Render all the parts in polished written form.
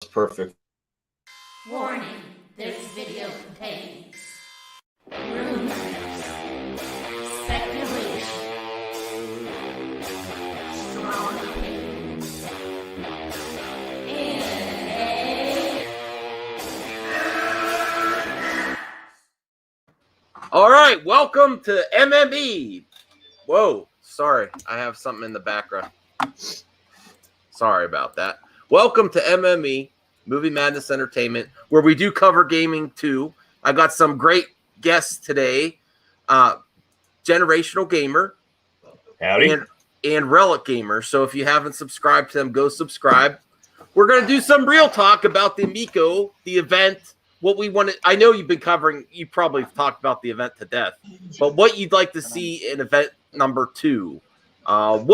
Perfect. Warning, this video contains rumors, speculation, strong opinions, and All right, welcome to MME. Whoa, sorry, I have something in the background. Sorry about that. Welcome to MME, Movie Madness Entertainment, where we do cover gaming too. I got some great guests today. Generational Gamer. Howdy. And Relic Gamer. So if you haven't subscribed to them, go subscribe. We're going to do some real talk about the Amico, the event, what we wanted. I know you've been covering, you probably have talked about the event to death, but what you'd like to see in event number 2. I'd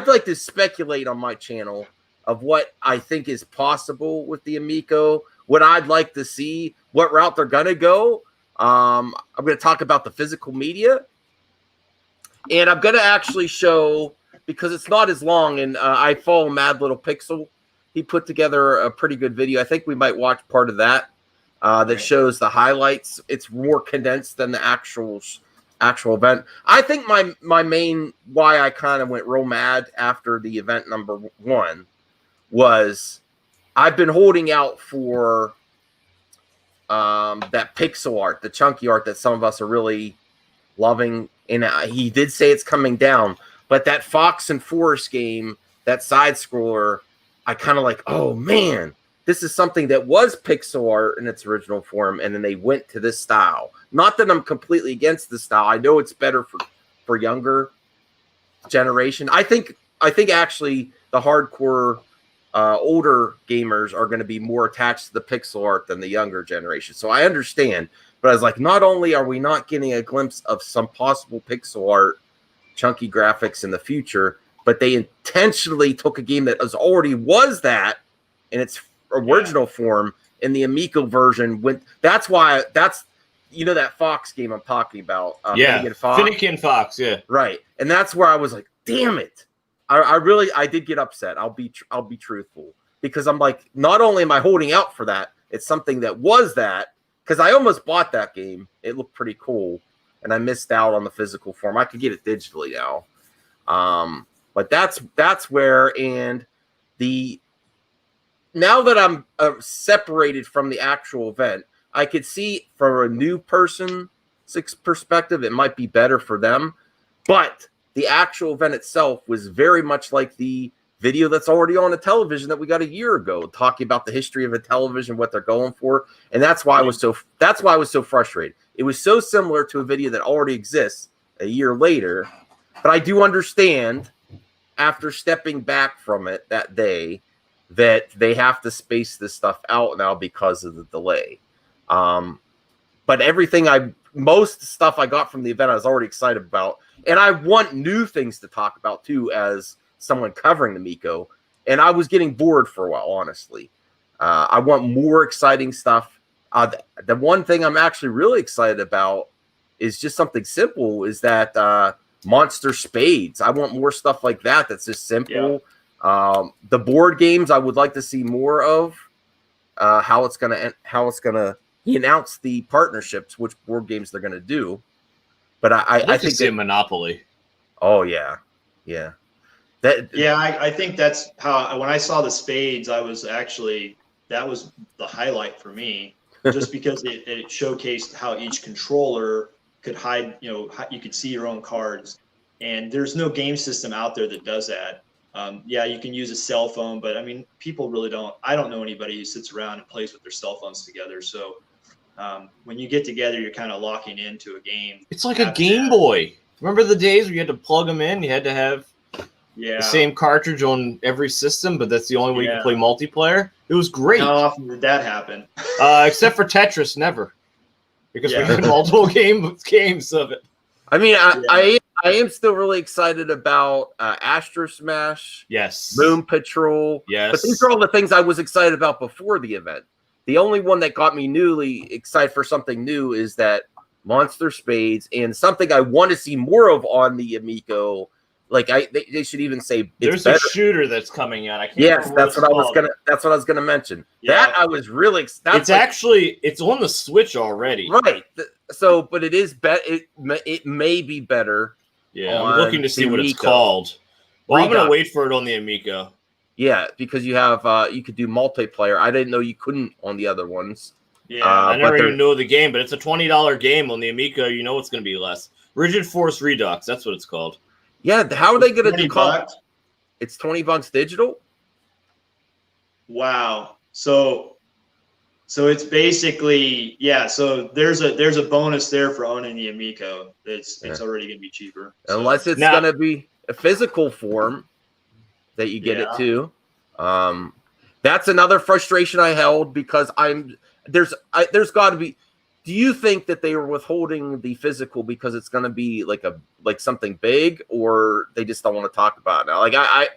like to speculate on my channel of what I think is possible with the Amico, what I'd like to see, what route they're going to go. I'm going to talk about the physical media, and I'm going to actually show, because it's not as long, and I follow Mad Little Pixel. He put together a pretty good video. I think we might watch part of that that shows the highlights. It's more condensed than the actual event. I think my main why I kind of went real mad after the event number 1 was I've been holding out for that pixel art, the chunky art that some of us are really loving. And he did say it's coming down, but that Fox and Forest game, that side scroller, I kind of like, oh man, this is something that was pixel art in its original form, and then they went to this style. Not that I'm completely against the style. I know it's better for younger generation. I think actually the hardcore older gamers are going to be more attached to the pixel art than the younger generation. So I understand, but I was like, not only are we not getting a glimpse of some possible pixel art, chunky graphics in the future, but they intentionally took a game that was that in its original form, in the Amico version. That's that Fox game I'm talking about. Finnegan Fox, yeah. Right. And that's where I was like, damn it. I did get upset. I'll be truthful, because I'm like, not only am I holding out for that, it's something that was that, because I almost bought that game. It looked pretty cool, and I missed out on the physical form. I could get it digitally now. But that's where, and now that I'm separated from the actual event, I could see from a new person's perspective, it might be better for them. But the actual event itself was very much like the video that's already on the television that we got a year ago, talking about the history of a television, what they're going for. And that's why I was so frustrated. It was so similar to a video that already exists a year later. But I do understand, after stepping back from it that day, that they have to space this stuff out now because of the delay. But most stuff I got from the event I was already excited about. And I want new things to talk about too, as someone covering the Amico. And I was getting bored for a while, honestly. I want more exciting stuff. The one thing I'm actually really excited about is just something simple, is that Monster Spades. I want more stuff like that that's just simple. Yeah. The board games I would like to see more of. How it's gonna he announced the partnerships, which board games they're gonna do. But I think that Monopoly. Oh yeah. I think that's how, when I saw the spades, that was the highlight for me, just because it showcased how each controller could hide, you could see your own cards, and there's no game system out there that does that. You can use a cell phone, but I mean, people really don't. I don't know anybody who sits around and plays with their cell phones together. So when you get together, you're kind of locking into a game. It's like a Game Boy. Remember the days where you had to plug them in? You had to have the same cartridge on every system, but that's the only way you could play multiplayer. It was great. How often did that happen? Except for Tetris, never. Because we had multiple games of it. I mean, I am still really excited about Astro Smash. Yes. Moon Patrol. Yes. But these are all the things I was excited about before the event. The only one that got me newly excited for something new is that Monster Spades, and something I want to see more of on the Amico Like they should even say there's a shooter that's coming out. I can't Yes, remember that's what I was gonna mention. Yeah. That I was really it's on the Switch already. Right. So, but it is it may be better. Yeah, I'm looking to see what it's called. Well, I'm gonna wait for it on the Amico. Yeah, because you have you could do multiplayer. I didn't know you couldn't on the other ones. Yeah, I never even know the game, but it's a $20 game on the Amico. You know it's going to be less. Rigid Force Redux, that's what it's called. Yeah, how are they going to do $20? It's $20 digital. Wow. So it's basically So there's a bonus there for owning the Amico. It's already going to be cheaper. Unless it's going to be a physical form that you get it to. That's another frustration I held because there's got to be. Do you think that they were withholding the physical because it's going to be like something big, or they just don't want to talk about it now? Like I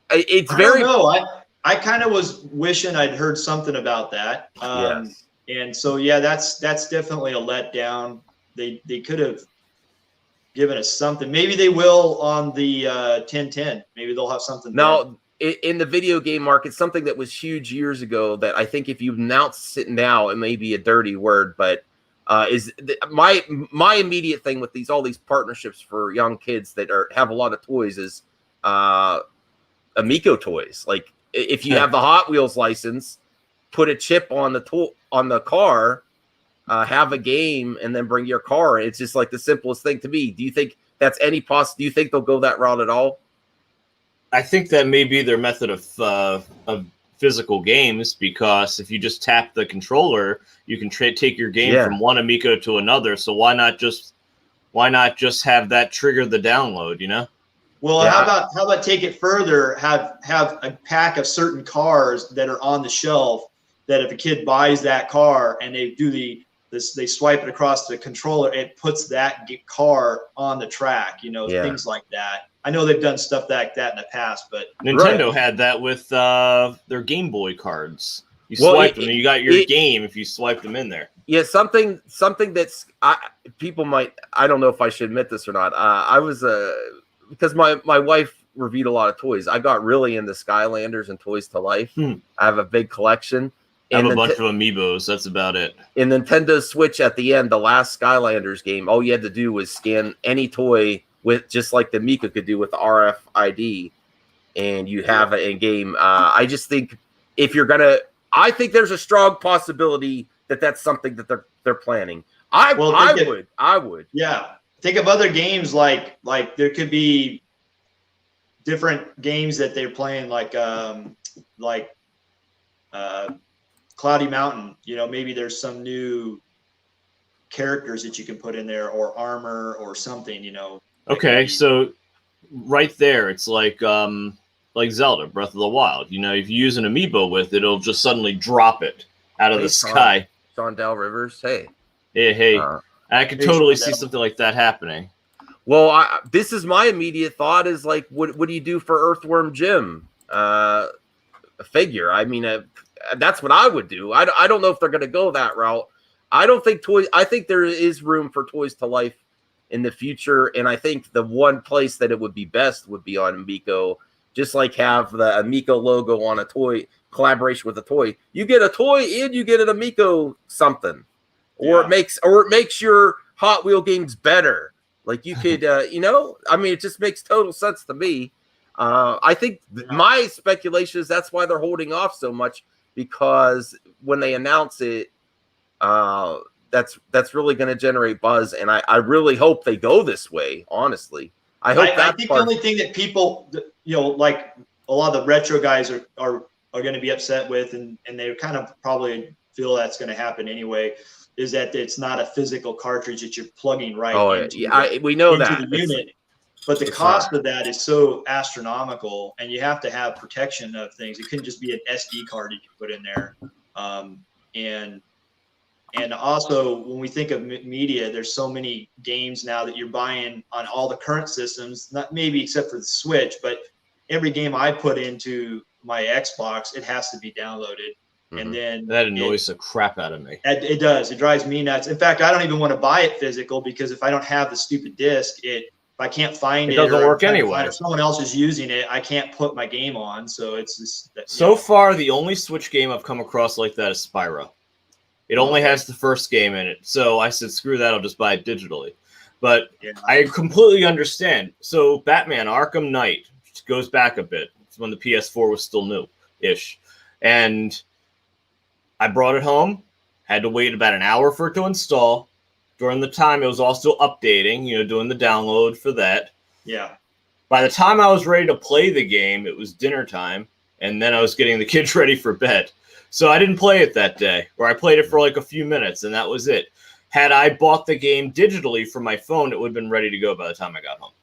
don't know. I kind of was wishing I'd heard something about that. Yes. And so that's definitely a letdown. They could have given us something. Maybe they will on the 1010. Maybe they'll have something. No. In the video game market, something that was huge years ago that I think if you announce it now, it may be a dirty word, but my immediate thing with all these partnerships for young kids that have a lot of toys is Amico toys. Like if you have the Hot Wheels license, put a chip on the car, have a game, and then bring your car. It's just like the simplest thing to me. Do you think that's do you think they'll go that route at all? I think that may be their method of physical games, because if you just tap the controller, you can take your game from one Amico to another. So why not just have that trigger the download? You know. Well, how about take it further? Have a pack of certain cars that are on the shelf that if a kid buys that car and they do they swipe it across the controller, it puts that car on the track. You know, things like that. I know they've done stuff like that in the past, but Nintendo had that with their Game Boy cards. You swipe them, and you got your game if you swipe them in there. Yeah, something that's people might. I don't know if I should admit this or not. I was because my wife reviewed a lot of toys. I got really into Skylanders and Toys to Life. I have a big collection. I have a bunch of Amiibos. That's about it. In Nintendo Switch, at the end, the last Skylanders game, all you had to do was scan any toy with just like the Amico could do with the RFID, and you have it in game. I just think I think there's a strong possibility that that's something that they're planning. I would. Yeah. Think of other games like there could be different games that they're playing like Cloudy Mountain. You know, maybe there's some new characters that you can put in there, or armor or something, you know. Okay, so right there, it's like Zelda, Breath of the Wild. You know, if you use an Amiibo with it, it'll just suddenly drop it out of the sky. Shondell Rivers, hey. I could totally see something like that happening. Well, this is my immediate thought is like, what do you do for Earthworm Jim? A figure. I mean, that's what I would do. I don't know if they're going to go that route. I don't think I think there is room for Toys to Life in the future, and I think the one place that it would be best would be on Amico. Just like have the Amico logo on a toy, collaboration with a toy. You get a toy and you get an Amico something, or it makes your Hot Wheel games better. Like you could, you know, I mean, it just makes total sense to me. I think my speculation is that's why they're holding off so much, because when they announce it, that's really going to generate buzz, and I really hope they go this way. Honestly, I think the only thing that people, you know, like a lot of the retro guys are going to be upset with, and they kind of probably feel that's going to happen anyway, is that it's not a physical cartridge that you're plugging into. We know into that the unit. But the cost of that is so astronomical, and you have to have protection of things. It couldn't just be an SD card you can put in there. And also, when we think of media, there's so many games now that you're buying on all the current systems, not maybe except for the Switch, but every game I put into my Xbox, it has to be downloaded. And then that annoys the crap out of me. It does. It drives me nuts. In fact, I don't even want to buy it physical, because if I don't have the stupid disc, I can't find it, it doesn't or work anyway. if someone else is using it, I can't put my game on. So it's just so far the only Switch game I've come across like that is Spyro. It only has the first game in it, so I said, screw that, I'll just buy it digitally. But I completely understand. So Batman Arkham Knight goes back a bit. It's when the PS4 was still new-ish. And I brought it home, had to wait about an hour for it to install. During the time, it was also updating, doing the download for that. Yeah. By the time I was ready to play the game, it was dinner time, and then I was getting the kids ready for bed. So I didn't play it that day, or I played it for like a few minutes, and that was it. Had I bought the game digitally from my phone, it would have been ready to go by the time I got home.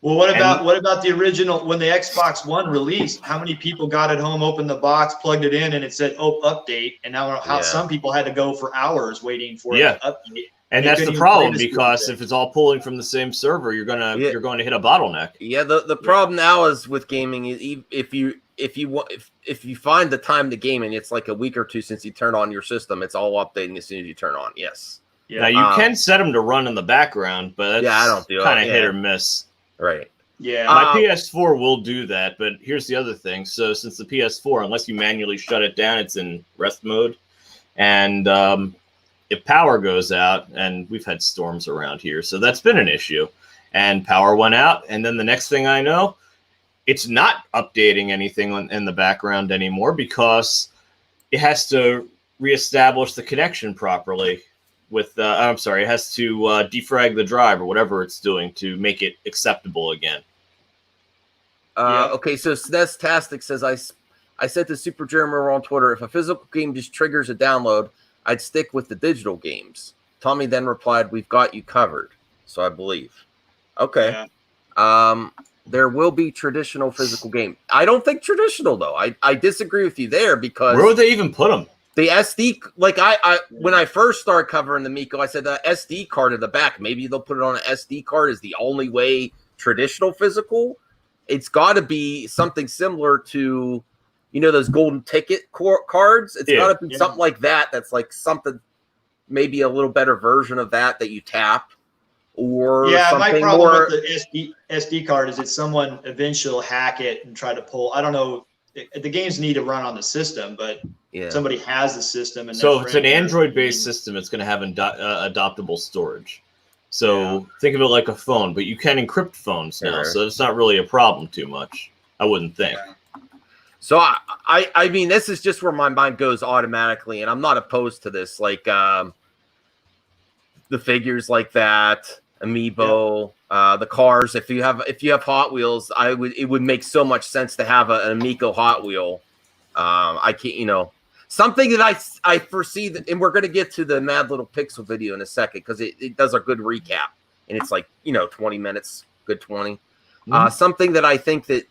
Well, what about the original, when the Xbox One released? How many people got it home, opened the box, plugged it in, and it said, "Oh, update"? And now some people had to go for hours waiting for it to update. And that's the problem, because if it's all pulling from the same server, you're going to hit a bottleneck. Yeah, the problem now is with gaming is if you find the time to game and it's like a week or two since you turn on your system, it's all updating as soon as you turn on. Yes. Yeah. Now you can set them to run in the background, but that's I don't do kind of hit or miss. Right. Yeah. My PS4 will do that, but here's the other thing. So since the PS4, unless you manually shut it down, it's in rest mode, and if power goes out, and we've had storms around here, so that's been an issue, and power went out, and then the next thing I know, it's not updating anything in the background anymore because it has to reestablish the connection properly with, it has to defrag the drive or whatever it's doing to make it acceptable again. Okay, so Snestastic says, I said to Super German on Twitter, if a physical game just triggers a download, I'd stick with the digital games. Tommy then replied, we've got you covered. So I believe. Okay. Yeah. There will be traditional physical game. I don't think traditional, though. I disagree with you there because... Where would they even put them? The SD... Like, when I first started covering the Miko, I said the SD card in the back. Maybe they'll put it on an SD card is the only way traditional physical. It's got to be something similar to, those golden ticket cards. It's got to be something like that. That's like something, maybe a little better version of that you tap. Or my problem with the SD card is that someone eventually will hack it and try to pull. I don't know. The games need to run on the system, but somebody has the system. And so if it's an Android-based system, it's going to have adoptable storage. So think of it like a phone, but you can encrypt phones now, so it's not really a problem too much, I wouldn't think. Yeah. So I mean, this is just where my mind goes automatically, and I'm not opposed to this. Like the figures like that. Amiibo, the cars. If you have Hot Wheels, it would make so much sense to have an Amico Hot Wheel. I can't, something that I foresee that, and we're going to get to the Mad Little Pixel video in a second because it does a good recap, and it's like 20 minutes, good 20. Something that I think that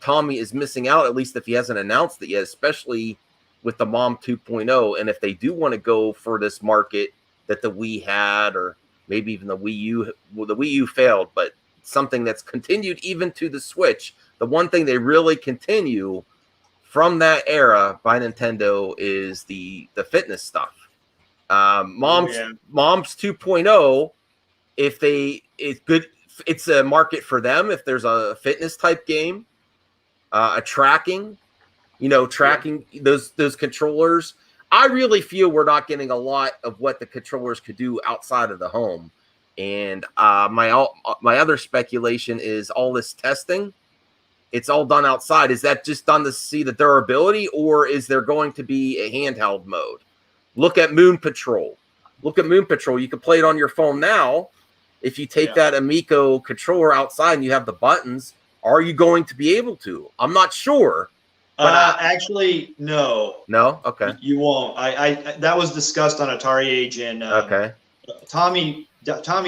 Tommy is missing out, at least if he hasn't announced it yet, especially with the Mom 2.0, and if they do want to go for this market that the Wii had, or maybe even the Wii U. Well, the Wii U failed, but something that's continued even to the Switch. The one thing they really continue from that era by Nintendo is the fitness stuff. Mom's 2.0. It's good. It's a market for them if there's a fitness type game, a tracking. Tracking those controllers. I really feel we're not getting a lot of what the controllers could do outside of the home. And my other speculation is all this testing. It's all done outside. Is that just done to see the durability, or is there going to be a handheld mode? Look at Moon Patrol. You can play it on your phone now. If you take that Amico controller outside and you have the buttons, are you going to be able to? I'm not sure. But actually, no. No? Okay. You won't. I that was discussed on Atari Age, and Tommy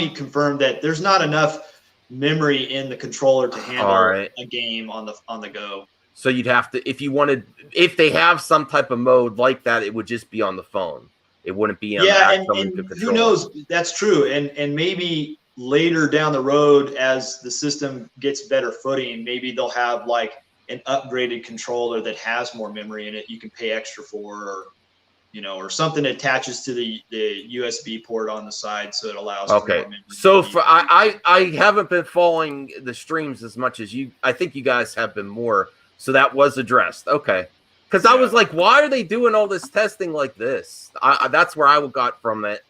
confirmed that there's not enough memory in the controller to handle a game on the go. So you'd have to, if they have some type of mode like that, it would just be on the phone. It wouldn't be on the actual controller. Who knows? That's true. And maybe later down the road, as the system gets better footing, maybe they'll have like an upgraded controller that has more memory in it you can pay extra for, or or something that attaches to the USB port on the side, so it allows. Okay. For more So I haven't been following the streams as much as you. I think you guys have been more. So that was addressed. Okay. Because I was like, why are they doing all this testing like this? That's where I got from it,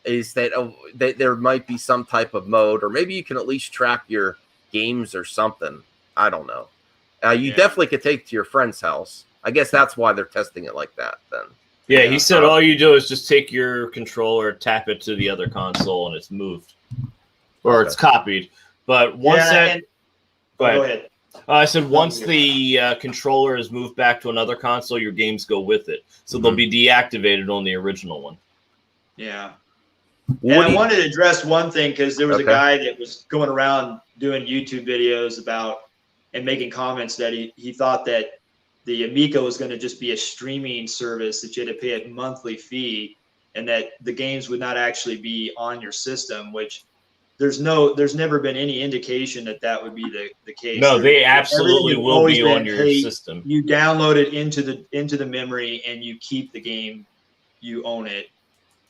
is that there might be some type of mode, or maybe you can at least track your games or something. I don't know. You definitely could take it to your friend's house. I guess that's why they're testing it like that then. Yeah, he said all you do is just take your controller, tap it to the other console, and it's moved. Or it's copied. But once Go ahead. I said once the controller is moved back to another console, your games go with it. So they'll be deactivated on the original one. Yeah. And I wanted to address one thing, because there was a guy that was going around doing YouTube videos about and making comments that he thought that the Amico was going to just be a streaming service that you had to pay a monthly fee, and that the games would not actually be on your system, which there's never been any indication that would be the case. No, they absolutely will be on your system. You download it into the memory and you keep the game, you own it.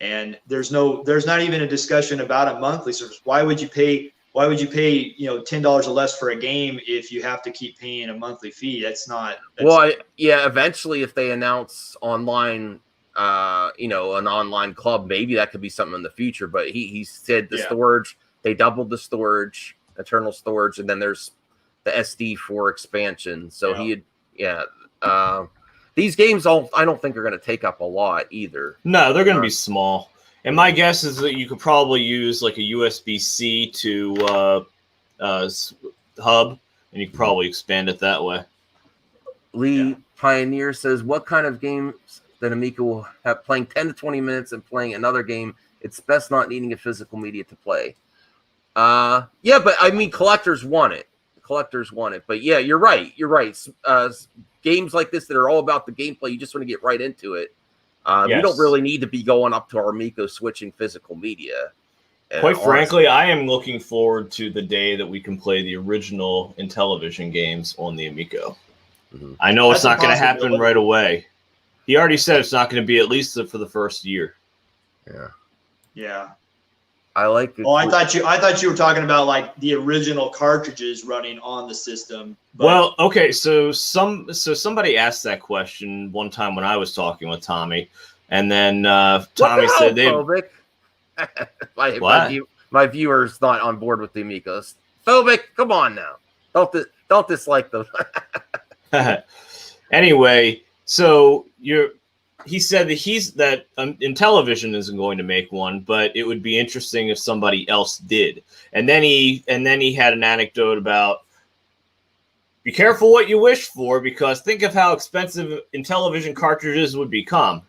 And there's not even a discussion about a monthly service. Why would you pay $10 or less for a game if you have to keep paying a monthly fee? That's not. Eventually, if they announce online, an online club, maybe that could be something in the future. But he said the storage, they doubled the storage, internal storage, and then there's the SD for expansion. So these games I don't think are going to take up a lot either. No, they're going to be small. And my guess is that you could probably use like a USB-C to hub, and you could probably expand it that way. Lee Pioneer says, what kind of games that Amico will have playing 10 to 20 minutes and playing another game? It's best not needing a physical media to play. But I mean, collectors want it. But yeah, you're right. Games like this that are all about the gameplay, you just want to get right into it. You don't really need to be going up to our Amico switching physical media. Quite frankly, I am looking forward to the day that we can play the original Intellivision games on the Amico. Mm-hmm. I know it's not going to happen right away. He already said it's not going to be at least for the first year. Yeah. Yeah. I like it. Oh, I thought you were talking about like the original cartridges running on the system. But... Well, okay, so somebody asked that question one time when I was talking with Tommy, and then Tommy said they. My viewer's not on board with the Amigos. Phobic, come on now. Don't dislike them. Anyway, so he said that Intellivision isn't going to make one, but it would be interesting if somebody else did. And then he had an anecdote about, be careful what you wish for, because think of how expensive Intellivision cartridges would become.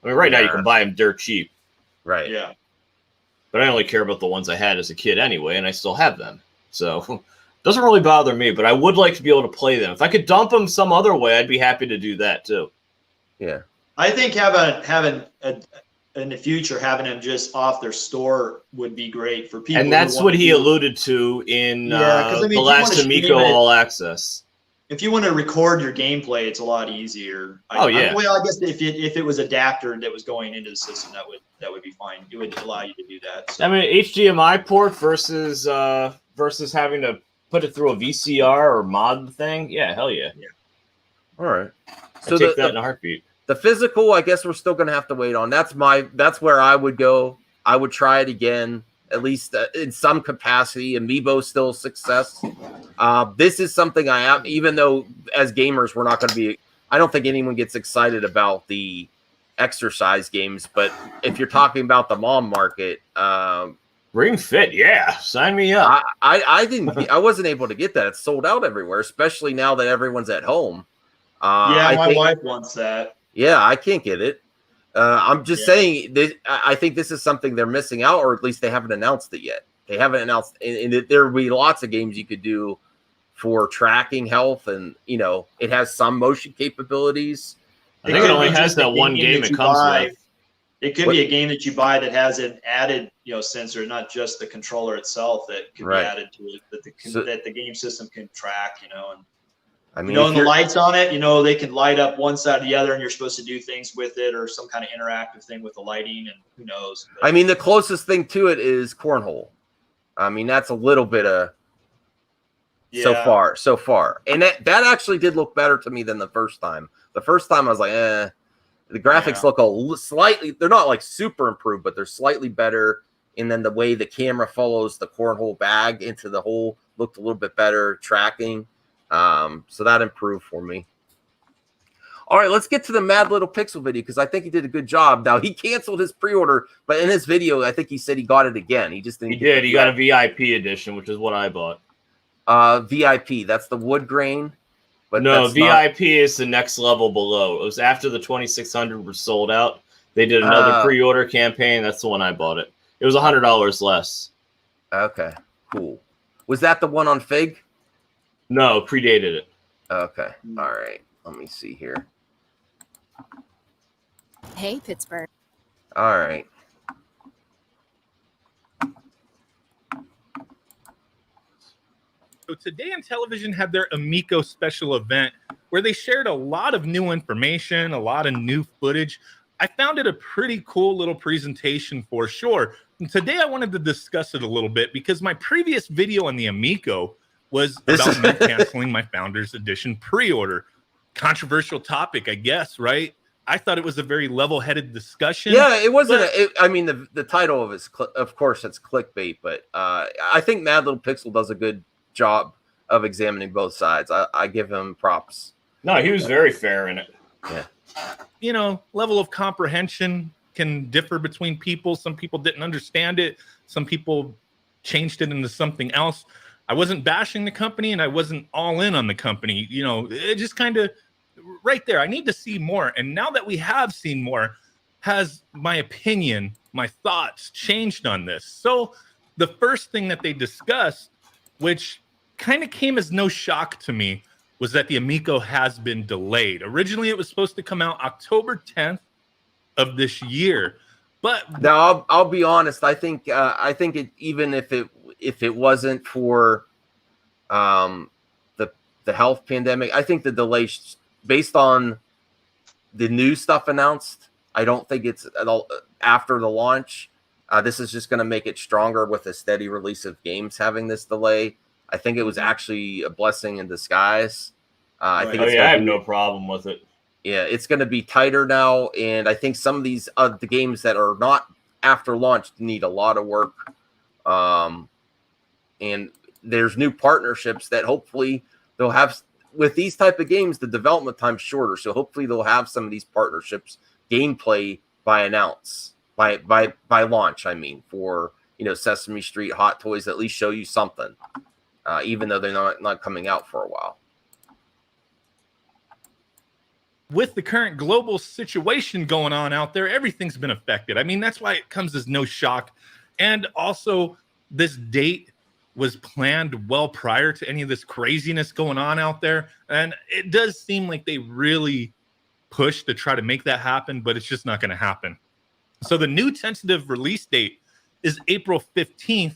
I mean, right now you can buy them dirt cheap. Right. Yeah. But I only care about the ones I had as a kid anyway, and I still have them. So doesn't really bother me, but I would like to be able to play them. If I could dump them some other way, I'd be happy to do that too. Yeah. I think having in the future, having them just off their store would be great for people. And that's what he alluded to in the last Amico All Access. If you want to record your gameplay, it's a lot easier. Well, I guess if it was adapter that was going into the system, that would be fine. It would allow you to do that. So. I mean, HDMI port versus having to put it through a VCR or mod thing. Yeah, hell yeah. All right. So take that in a heartbeat. The physical, I guess we're still going to have to wait on. That's where I would go. I would try it again, at least in some capacity. Amiibo still a success. This is something I am, even though as gamers, we're not going to be, I don't think anyone gets excited about the exercise games, but if you're talking about the mom market, Ring Fit, yeah, sign me up. I wasn't able to get that. It's sold out everywhere, especially now that everyone's at home. My wife wants that. Yeah, I can't get it. I'm just saying, I think this is something they're missing out, or at least they haven't announced it yet. They haven't announced, and there will be lots of games you could do for tracking health, and it has some motion capabilities. I think it only has that one game it comes with. It could be a game that you buy that has an added, sensor, not just the controller itself that could be added to it, that the game system can track, and I mean, and the lights on it, they can light up one side or the other, and you're supposed to do things with it or some kind of interactive thing with the lighting, and who knows. But, I mean, the closest thing to it is Cornhole. I mean, that's a little bit of so far. And that actually did look better to me than the first time. The first time I was like, The graphics look slightly, they're not like super improved, but they're slightly better. And then the way the camera follows the cornhole bag into the hole looked a little bit better, tracking. So that improved for me. All right, let's get to the Mad Little Pixel video because I think he did a good job. Now, he canceled his pre-order, but in his video, I think he said he got it again. He just didn't. He got a VIP edition, which is what I bought. VIP, that's the wood grain. But no, VIP is the next level below. It was after the 2600 were sold out. They did another pre-order campaign. That's the one I bought it. It was $100 less. Okay, cool. Was that the one on Fig? No, predated it. Okay, all right. Let me see here. Hey, Pittsburgh. All right. So today Intellivision had their Amico special event where they shared a lot of new information, a lot of new footage. I found it a pretty cool little presentation for sure. And today I wanted to discuss it a little bit because my previous video on the Amico was about me canceling my Founders Edition pre-order. Controversial topic, I guess, right? I thought it was a very level-headed discussion. Yeah, it wasn't. I mean, the title of it is, of course, it's clickbait, but I think Mad Little Pixel does a good job of examining both sides. I give him props. No, he was very fair in it. Yeah. Level of comprehension can differ between people. Some people didn't understand it. Some people changed it into something else. I wasn't bashing the company and I wasn't all in on the company. It just kind of right there. I need to see more. And now that we have seen more, has my opinion, my thoughts changed on this? So the first thing that they discussed, which kind of came as no shock to me, was that the Amico has been delayed. Originally, it was supposed to come out October 10th of this year. But now I'll be honest. I think it, even if it wasn't for the health pandemic, I think the delay, based on the new stuff announced, I don't think it's at all after the launch. This is just going to make it stronger with a steady release of games having this delay. I think it was actually a blessing in disguise. I have no problem with it. Yeah, it's going to be tighter now, and I think some of these the games that are not after launch need a lot of work. And there's new partnerships that hopefully they'll have with these type of games. The development time's shorter, so hopefully they'll have some of these partnerships gameplay by launch. I mean, for Sesame Street, Hot Toys, at least show you something, even though they're not coming out for a while. With the current global situation going on out there, everything's been affected. I mean, that's why it comes as no shock. And also, this date was planned well prior to any of this craziness going on out there. And it does seem like they really pushed to try to make that happen, but it's just not going to happen. So the new tentative release date is April 15th,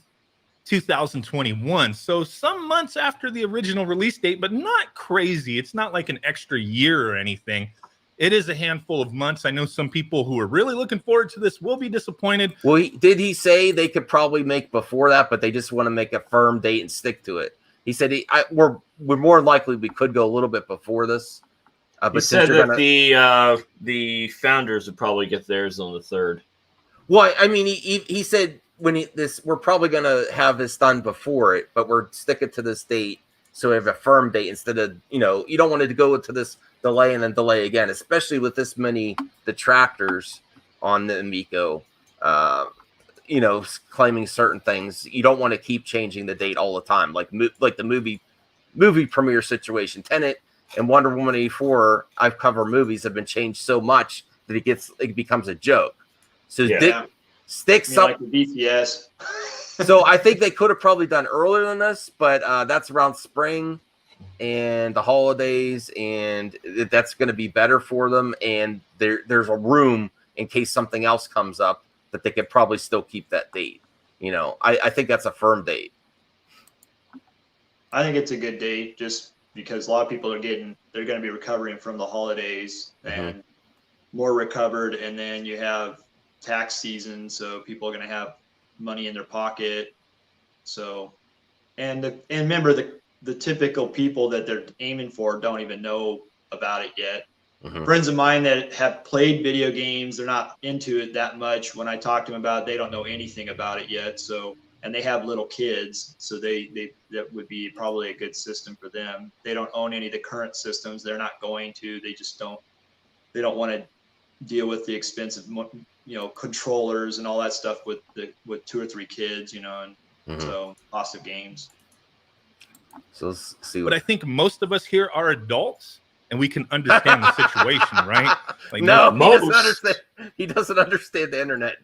2021. So some months after the original release date, but not crazy. It's not like an extra year or anything. It is a handful of months. I know some people who are really looking forward to this will be disappointed. Well, did he say they could probably make before that, but they just want to make a firm date and stick to it? He said we're more likely we could go a little bit before this. But he said that the founders would probably get theirs on the 3rd. Well, I mean, he said we're probably going to have this done before it, but we're sticking to this date, so we have a firm date instead of you don't want it to go to this delay and then delay again, especially with this many detractors on the Amico, claiming certain things. You don't want to keep changing the date all the time, like the movie premiere situation. Tenet and Wonder Woman 84, I've covered movies, have been changed so much that it becomes a joke. So stick something like the BTS. So I think they could have probably done earlier than this, but that's around spring and the holidays, and that's going to be better for them. And there's a room in case something else comes up that they could probably still keep that date. I think that's a firm date. I think it's a good date. Just because a lot of people they're going to be recovering from the holidays and more recovered, and then you have tax season, so people are going to have money in their pocket. So, and remember the typical people that they're aiming for don't even know about it yet. Friends of mine that have played video games, they're not into it that much. When I talk to them about it, they don't know anything about it yet. So, and they have little kids, so that would be probably a good system for them. They don't own any of the current systems. They're not going to. They just don't. They don't want to deal with the expensive, controllers and all that stuff with 2 or 3 kids, and so cost of games. So let's see. But I think most of us here are adults, and we can understand the situation, right? Like no, he doesn't understand. He doesn't understand the internet.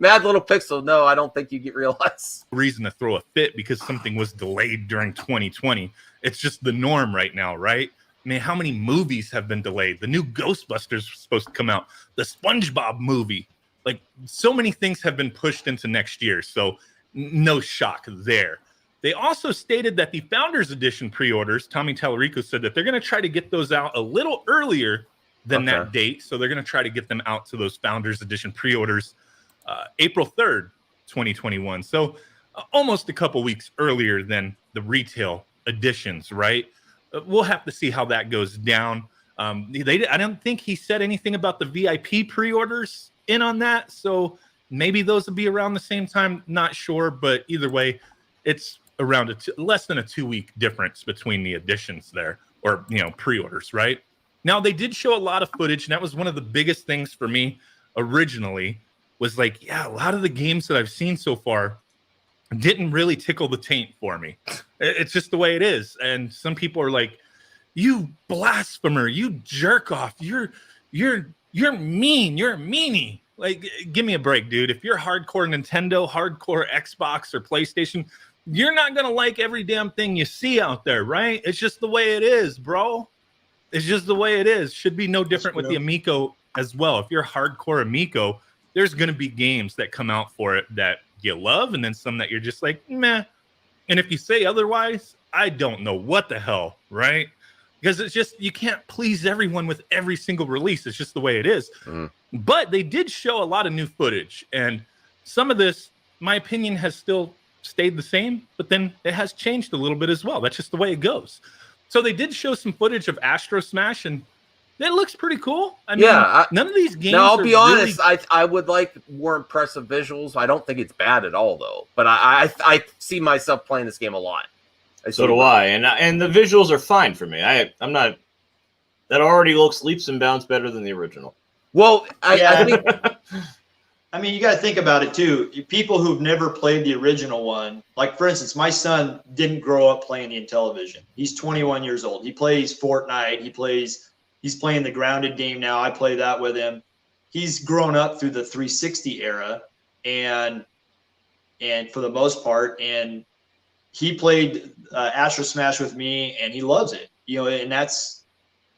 Mad Little Pixel. No, I don't think you realize. Reason to throw a fit because something was delayed during 2020. It's just the norm right now, right? I mean, how many movies have been delayed? The new Ghostbusters was supposed to come out. The SpongeBob movie. Like, so many things have been pushed into next year. So no shock there. They also stated that the Founders Edition pre-orders, Tommy Tallarico said that they're going to try to get those out a little earlier than that date. So they're going to try to get them out to those Founders Edition pre-orders April 3rd, 2021. So almost a couple weeks earlier than the retail editions, right? We'll have to see how that goes down. I don't think he said anything about the VIP pre-orders in on that. So maybe those will be around the same time. Not sure, but either way, it's around less than a 2-week difference between the editions there, or pre-orders, right? Now they did show a lot of footage, and that was one of the biggest things for me originally. Was like, yeah, a lot of the games that I've seen so far didn't really tickle the taint for me. It's just the way it is. And some people are like, "You blasphemer! You jerk off! You're mean! You're a meanie!" Like, give me a break, dude. If you're hardcore Nintendo, hardcore Xbox or PlayStation, you're not gonna like every damn thing you see out there, right? It's just the way it is, bro. It's just the way it is. Should be no different with the Amico as well. If you're hardcore Amico, there's going to be games that come out for it that you love, and then some that you're just like, meh. And if you say otherwise, I don't know what the hell, right? Because it's just, you can't please everyone with every single release. It's just the way it is. But they did show a lot of new footage, and some of this, my opinion, has still stayed the same, but then it has changed a little bit as well. That's just the way it goes. So they did show some footage of Astro Smash, and it looks pretty cool. I mean, none of these games. Now, I'll be honest. I would like more impressive visuals. I don't think it's bad at all, though. But I see myself playing this game a lot. So do I, and the visuals are fine for me. I'm not. That already looks leaps and bounds better than the original. Well, I think. I mean, you got to think about it too. People who've never played the original one, like for instance, my son didn't grow up playing the Intellivision. He's 21 years old. He plays Fortnite. He's playing the grounded game now. I play that with him. He's grown up through the 360 era, and for the most part, and he played Astro Smash with me, and he loves it. And that's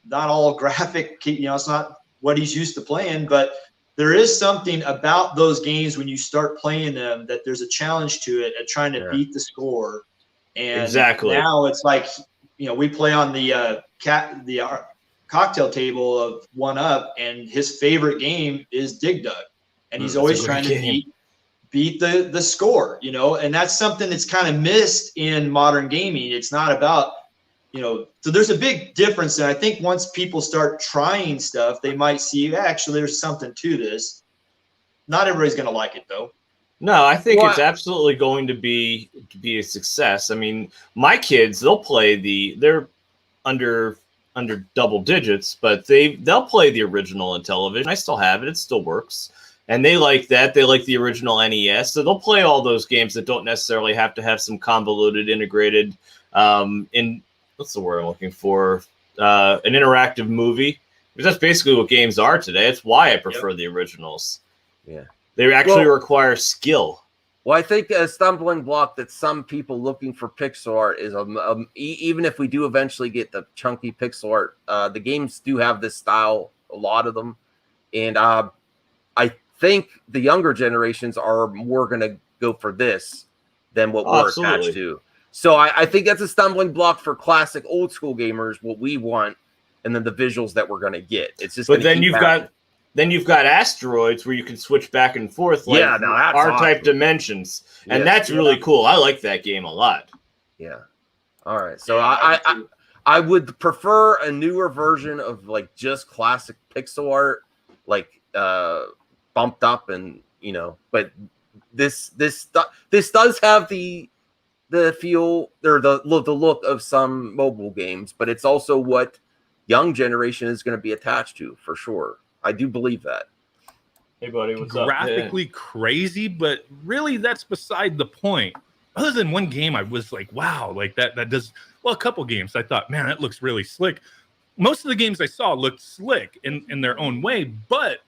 not all graphic. It's not what he's used to playing, but there is something about those games when you start playing them that there's a challenge to it at trying to beat the score. And exactly. Now it's like, we play on the cocktail table of 1UP, and his favorite game is Dig Dug, and he's always trying to beat the score, and that's something that's kind of missed in modern gaming. It's not about, so there's a big difference. And I think once people start trying stuff, they might see actually there's something to this. Not everybody's going to like it though. No, I think it's absolutely going to be a success. I mean, my kids, they'll play they're under double digits, but they'll play the original Intellivision. I still have it. It still works. And they like that. They like the original NES. So they'll play all those games that don't necessarily have to have some convoluted, integrated, what's the word I'm looking for? An interactive movie. Because that's basically what games are today. It's why I prefer the originals. Yeah. They actually require skill. Well, I think a stumbling block that some people looking for pixel art is even if we do eventually get the chunky pixel art, the games do have this style, a lot of them. And I think the younger generations are more going to go for this than what we're attached to. So I think that's a stumbling block for classic old school gamers, what we want, and then the visuals that we're going to get. It's just. But then you've got Asteroids where you can switch back and forth like R-type dimensions, and that's really cool. I like that game a lot. Yeah. All right. So I would prefer a newer version of like just classic pixel art, like bumped up, and but this does have the feel or the look of some mobile games, but it's also what young generation is going to be attached to for sure. I do believe that. Hey buddy, what's graphically up? Crazy, but really that's beside the point. Other than one game, I was like, wow, like that does well. A couple games, I thought, man, that looks really slick. Most of the games I saw looked slick in their own way, but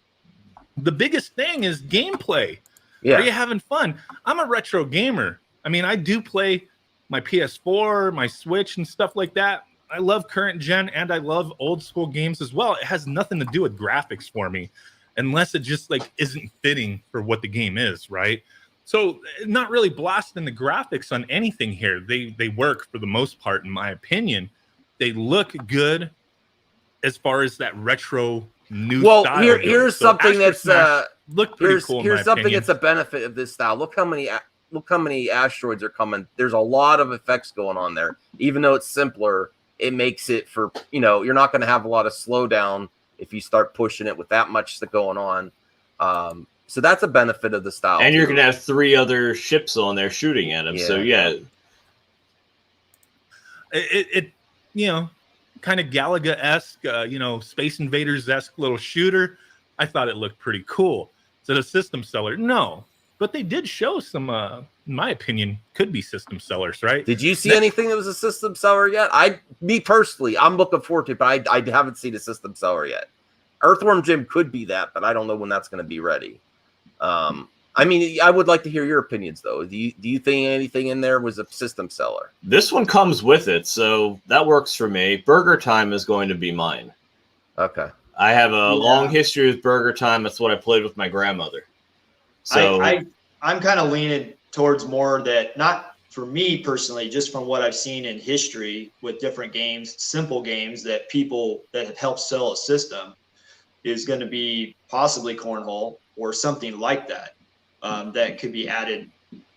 the biggest thing is gameplay. Yeah. Are you having fun? I'm a retro gamer. I mean, I do play my PS4, my Switch, and stuff like that. I love current gen and I love old school games as well. It has nothing to do with graphics for me, unless it just like isn't fitting for what the game is, right? So not really blasting the graphics on anything here. They work for the most part, in my opinion. They look good as far as that retro new style. Here's something that's look pretty cool. Here's something that's a benefit of this style. Look how many asteroids are coming. There's a lot of effects going on there. Even though it's simpler, it makes it for, you're not going to have a lot of slowdown if you start pushing it with that much going on. So that's a benefit of the style. And you're going to have 3 other ships on there shooting at them. Yeah. So yeah. It kind of Galaga-esque, Space Invaders-esque little shooter. I thought it looked pretty cool. Is it a system seller? No. But they did show some, in my opinion, could be system sellers, right? Did you see anything that was a system seller yet? Me personally, I'm looking forward to it, but I haven't seen a system seller yet. Earthworm Jim could be that, but I don't know when that's going to be ready. I mean, I would like to hear your opinions, though. Do you think anything in there was a system seller? This one comes with it, so that works for me. Burger Time is going to be mine. Okay. I have a long history with Burger Time. That's what I played with my grandmother. So I'm kind of leaning towards more that, not for me personally, just from what I've seen in history with different games, simple games that people that have helped sell a system, is going to be possibly Cornhole or something like that, that could be added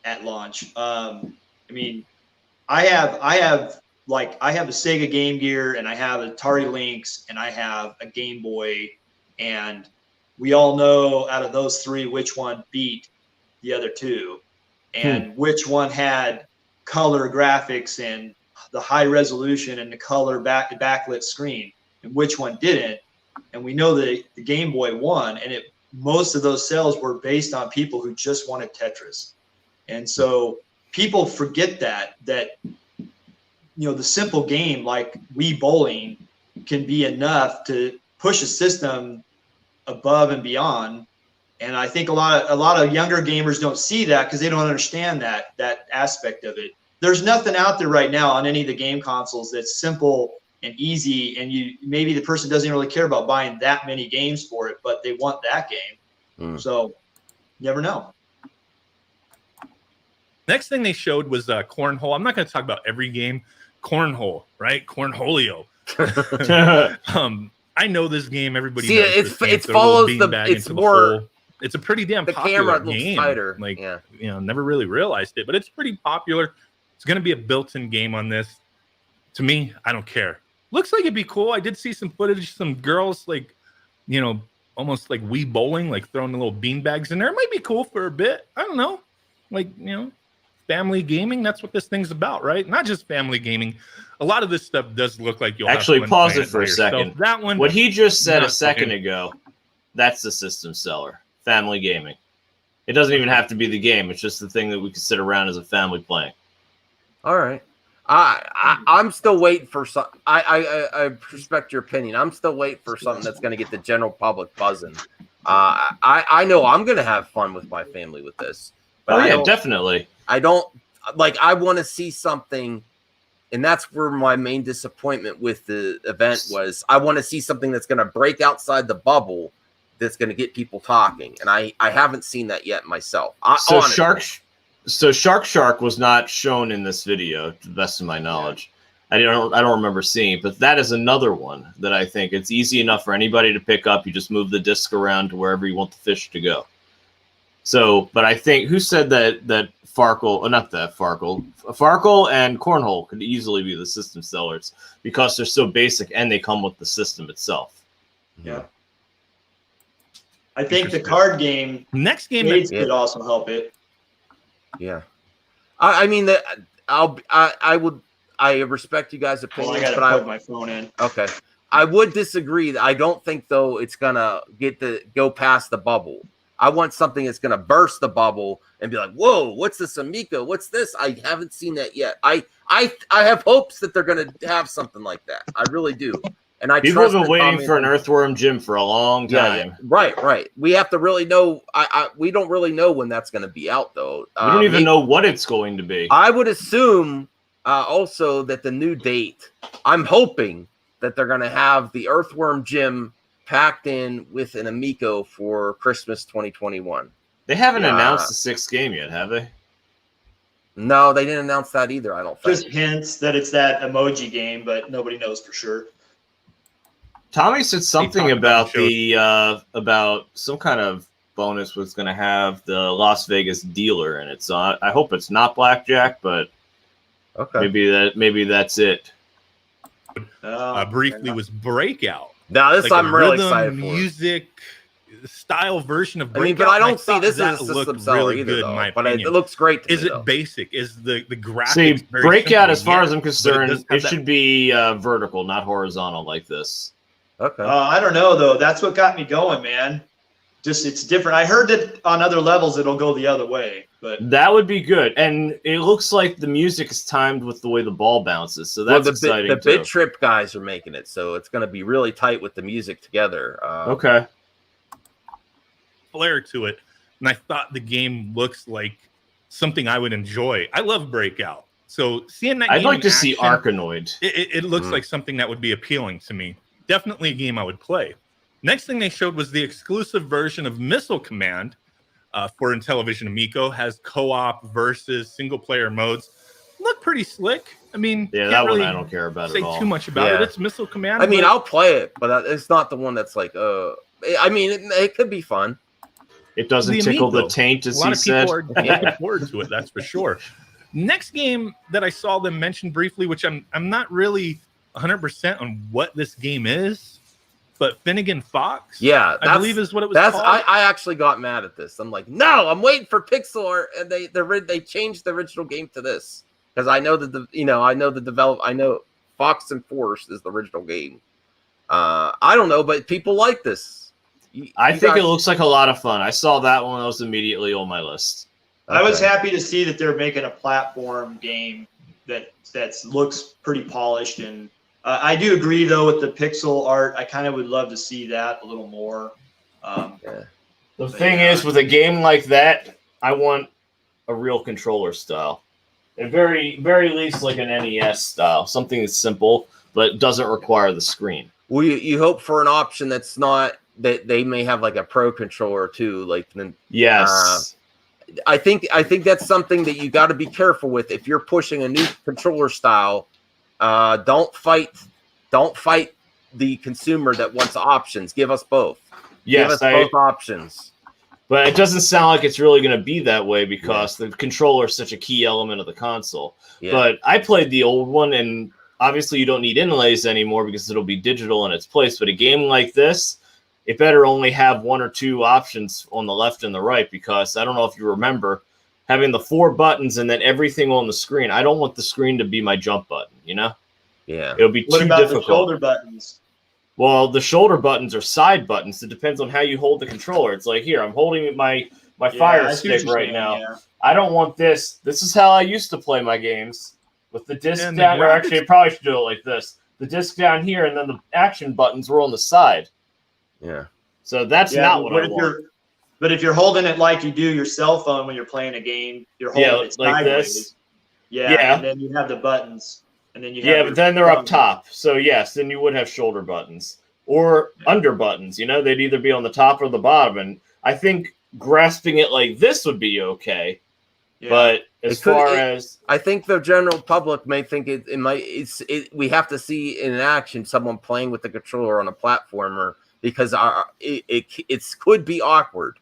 at launch. I mean, I have a Sega Game Gear, and I have Atari Lynx, and I have a Game Boy, and we all know out of those 3 which one beat the other 2, and which one had color graphics and the high resolution and the color backlit screen, and which one didn't. And we know that the Game Boy won, and most of those sales were based on people who just wanted Tetris. And so people forget that the simple game like Wii Bowling can be enough to push a system above and beyond. And I think a lot of younger gamers don't see that because they don't understand that aspect of it. There's nothing out there right now on any of the game consoles that's simple and easy, and maybe the person doesn't really care about buying that many games for it, but they want that game. So you never know. Next thing they showed was Cornhole. I'm not going to talk about every game. Cornhole, right? Cornholio. I know this game. Everybody knows it follows it's a pretty damn the popular camera game. Tighter. Never really realized it, but it's pretty popular. It's going to be a built-in game on this. To me, I don't care. Looks like it'd be cool. I did see some footage, some girls almost like Wii Bowling, like throwing the little beanbags in there. It might be cool for a bit. I don't know. Family gaming. That's what this thing's about, right? Not just family gaming. A lot of this stuff does look like you'll actually have pause it for a second. That one, what he just said a second ago, that's the system seller. Family gaming. It doesn't even have to be the game. It's just the thing that we can sit around as a family playing. All right. I'm still waiting for some. I respect your opinion. I'm still waiting for something that's going to get the general public buzzing. I know I'm going to have fun with my family with this. But definitely. I don't like. I want to see something, and that's where my main disappointment with the event was. I want to see something that's going to break outside the bubble, that's going to get people talking, and I haven't seen that yet myself. So Shark was not shown in this video, to the best of my knowledge. I don't remember seeing it, but that is another one that I think it's easy enough for anybody to pick up. You just move the disc around to wherever you want the fish to go. So, but I think who said that Farkle, not that Farkle and Cornhole could easily be the system sellers because they're so basic and they come with the system itself. Yeah. I think the card game next game could also help it. Yeah. I mean that I respect you guys' opinions, I gotta plug my phone in. Okay. I would disagree. I don't think though it's gonna go past the bubble. I want something that's gonna burst the bubble and be like, whoa, what's this Amico? What's this? I haven't seen that yet. I have hopes that they're gonna have something like that. I really do. And people have been waiting for an Earthworm gym for a long time. Yeah, right. We have to really know. We don't really know when that's going to be out, though. We don't even know what it's going to be. I would assume also that the new date. I'm hoping that they're going to have the Earthworm gym packed in with an Amico for Christmas 2021. They haven't announced the 6th game yet, have they? No, they didn't announce that either. I don't think. Just hints that it's that emoji game, but nobody knows for sure. Tommy said something about about some kind of bonus was going to have the Las Vegas dealer in it. So I hope it's not blackjack, but maybe that's it. Briefly was Breakout. Now this I'm really excited for. Music style version of Breakout. I mean, but I don't see this as a system seller either, though. But it looks great. Is it basic? Is the graphics? See, Breakout, as far as I'm concerned, it should be vertical, not horizontal like this. Okay. I don't know though. That's what got me going, man. Just it's different. I heard that on other levels it'll go the other way, but that would be good. And it looks like the music is timed with the way the ball bounces, so that's exciting. The Bit Trip guys are making it, so it's going to be really tight with the music together. Okay. Flair to it, and I thought the game looks like something I would enjoy. I love Breakout, so seeing that I'd like to see Arkanoid. It looks like something that would be appealing to me. Definitely a game I would play. Next thing they showed was the exclusive version of Missile Command for Intellivision Amico. Has co-op versus single-player modes. Look pretty slick. I mean, yeah, that one I don't care about at all. Say too much about it. It's Missile Command. I mean, I'll play it, but it's not the one that's like. I mean, it could be fun. It doesn't tickle the taint, as he said. A lot of people are looking forward to it. That's for sure. Next game that I saw them mention briefly, which I'm not really 100% on what this game is, but Finnegan Fox, I believe is what it was called. I actually got mad at this. I'm like, no, I'm waiting for pixel art, and they changed the original game to this because I know that I know Fox and Force is the original game. I don't know, but people like this. I think it looks like a lot of fun. I saw that one; that was immediately on my list. Okay. I was happy to see that they're making a platform game that looks pretty polished and. I do agree, though, with the pixel art. I kind of would love to see that a little more. The thing is, with a game like that, I want a real controller style. At very least, like an NES style. Something that's simple, but doesn't require the screen. Well, you hope for an option that's not that they may have like a pro controller, too. Yes. I think that's something that you got to be careful with. If you're pushing a new controller style, don't fight the consumer that wants options. Give us both. Yes, give us both options. But it doesn't sound like it's really going to be that way because the controller is such a key element of the console. Yeah. But I played the old one, and obviously you don't need inlays anymore because it'll be digital in its place. But a game like this, it better only have 1 or 2 options on the left and the right because I don't know if you remember having the 4 buttons and then everything on the screen. I don't want the screen to be my jump button, you know? Yeah. It'll be too difficult. What about the shoulder buttons? Well, the shoulder buttons are side buttons. It depends on how you hold the controller. It's like, here, I'm holding my Fire Stick right now. Yeah. I don't want this. This is how I used to play my games. With the disc down, or actually, I probably should do it like this. The disc down here, and then the action buttons were on the side. Yeah. So that's not what I want. But if you're holding it like you do your cell phone when you're playing a game, you're holding it like sideways. This. Yeah, and then you have the buttons. And then you have but then they're up top. So, yes, then you would have shoulder buttons. Or under buttons, you know? They'd either be on the top or the bottom. And I think grasping it like this would be okay. Yeah. But as I think the general public may think we have to see in action someone playing with the controller on a platformer because it could be awkward.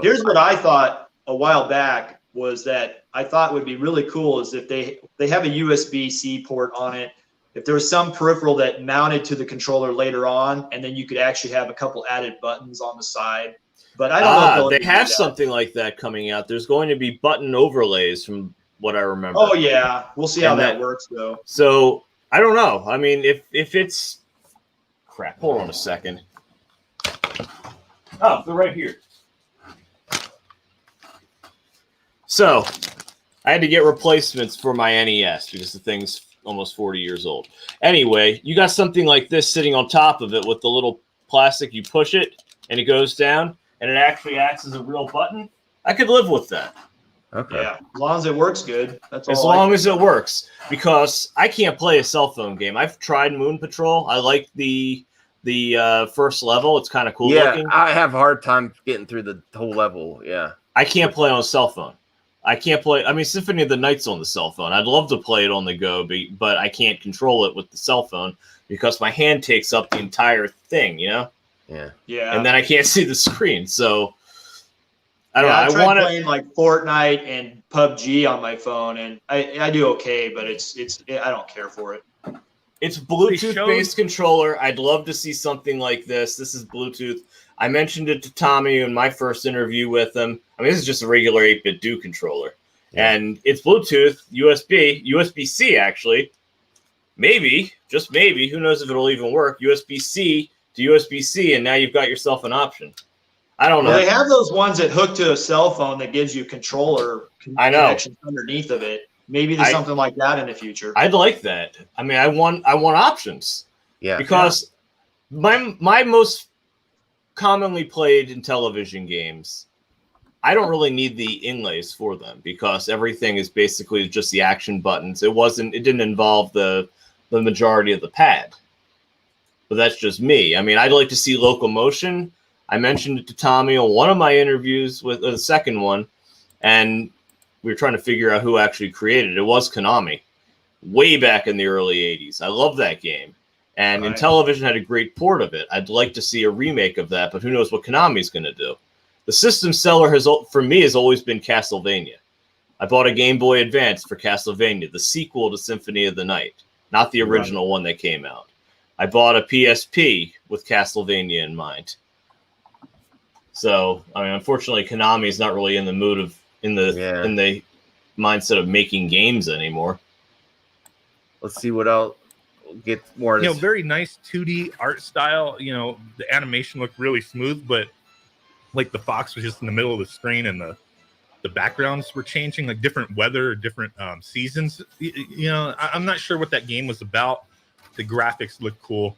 Here's what I thought a while back was that I thought would be really cool is if they have a USB-C port on it. If there was some peripheral that mounted to the controller later on, and then you could actually have a couple added buttons on the side. But I don't know if they'll they have something like that coming out. There's going to be button overlays from what I remember. Oh yeah, we'll see how that works though. So I don't know. I mean, if it's crap, hold on a second. Oh, they're right here. So I had to get replacements for my NES because the thing's almost 40 years old. Anyway, you got something like this sitting on top of it with the little plastic. You push it and it goes down and it actually acts as a real button. I could live with that. Okay. Yeah, as long as it works good. That's all. As long as it works, because I can't play a cell phone game. I've tried Moon Patrol. I like the first level. It's kind of cool looking. I have a hard time getting through the whole level. Yeah. I can't play on a cell phone. I can't play. I mean, Symphony of the Night's on the cell phone. I'd love to play it on the go, but I can't control it with the cell phone because my hand takes up the entire thing, you know? Yeah. Yeah. And then I can't see the screen. So I don't know. I want to playing like Fortnite and PUBG on my phone, and I do okay, but I don't care for it. It's Bluetooth-based controller. I'd love to see something like this. This is Bluetooth. I mentioned it to Tommy in my first interview with him. I mean, this is just a regular 8-bit Do controller. Yeah. And it's Bluetooth, USB, USB-C, actually. Maybe, just maybe, who knows if it'll even work, USB-C to USB-C, and now you've got yourself an option. I don't know. Well, they have those ones that hook to a cell phone that gives you controller connections underneath of it. Maybe there's something like that in the future. I'd like that. I mean, I want options. Yeah. Because my most commonly played Intellivision games, I don't really need the inlays for them because everything is basically just the action buttons. It didn't involve the majority of the pad. But that's just me. I mean, I'd like to see locomotion. I mentioned it to Tommy on one of my interviews with the second one, and we were trying to figure out who actually created it. It was Konami, way back in the early 80s. I love that game. And Intellivision had a great port of it. I'd like to see a remake of that, but who knows what Konami's going to do. The system seller for me has always been Castlevania. I bought a Game Boy Advance for Castlevania, the sequel to Symphony of the Night, not the original one that came out. I bought a PSP with Castlevania in mind. So, I mean, unfortunately, Konami is not really in the mood of in the mindset of making games anymore. Let's see what else. We'll get more. Very nice 2D art style. The animation looked really smooth, but like the fox was just in the middle of the screen, and the backgrounds were changing, like different weather, different seasons. I'm not sure what that game was about. The graphics look cool.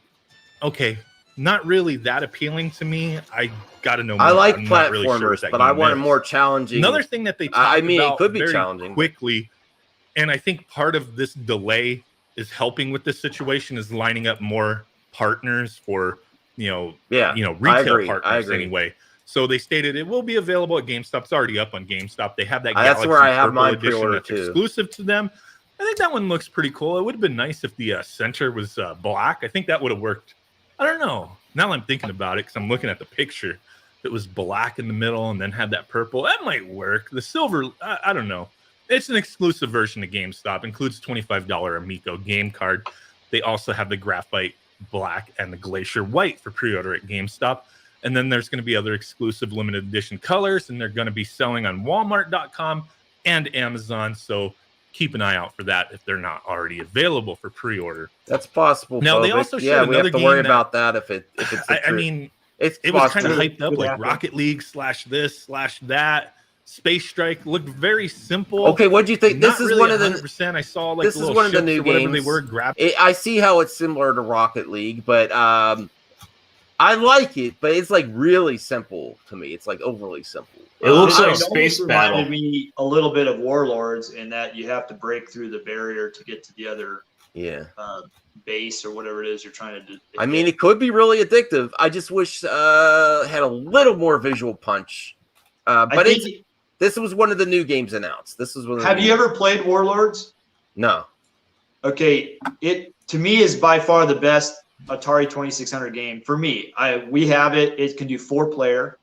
Okay. Not really that appealing to me. I got to know more. I like platformers, but I want a more challenging. Another thing that they talked about it could be challenging quickly, and I think part of this delay is helping with this situation is lining up more partners for retail partners anyway. So they stated it will be available at GameStop. It's already up on GameStop. They have that Galaxy that's where I have Purple my edition pre-order that's too. Exclusive to them. I think that one looks pretty cool. It would have been nice if the center was black. I think that would have worked. I don't know. Now I'm thinking about it because I'm looking at the picture. If it was black in the middle and then had that purple, that might work. The silver, I don't know. It's an exclusive version to GameStop. Includes $25 Amico game card. They also have the graphite black and the glacier white for pre-order at GameStop. And then there's going to be other exclusive limited edition colors, and they're going to be selling on Walmart.com and Amazon. So keep an eye out for that if they're not already available for pre-order. That's possible. Now they also showed we another have to game worry about that if it's. I mean, it was kind of hyped up like Rocket League /that. Space Strike looked very simple. Okay, what do you think? Not this is really one of the. 100%. I saw like this is one of the new games. They were I see how it's similar to Rocket League, but I like it, but it's like really simple to me. It's like overly simple. It looks like Space Battle. Reminded me a little bit of Warlords in that you have to break through the barrier to get to the other base or whatever it is you're trying to do. I mean, it could be really addictive. I just wish it had a little more visual punch. But This was one of the new games announced. This was one. Have you ever played Warlords? No. Okay, it to me is by far the best Atari 2600 game for me. We have it. It can do 4-player.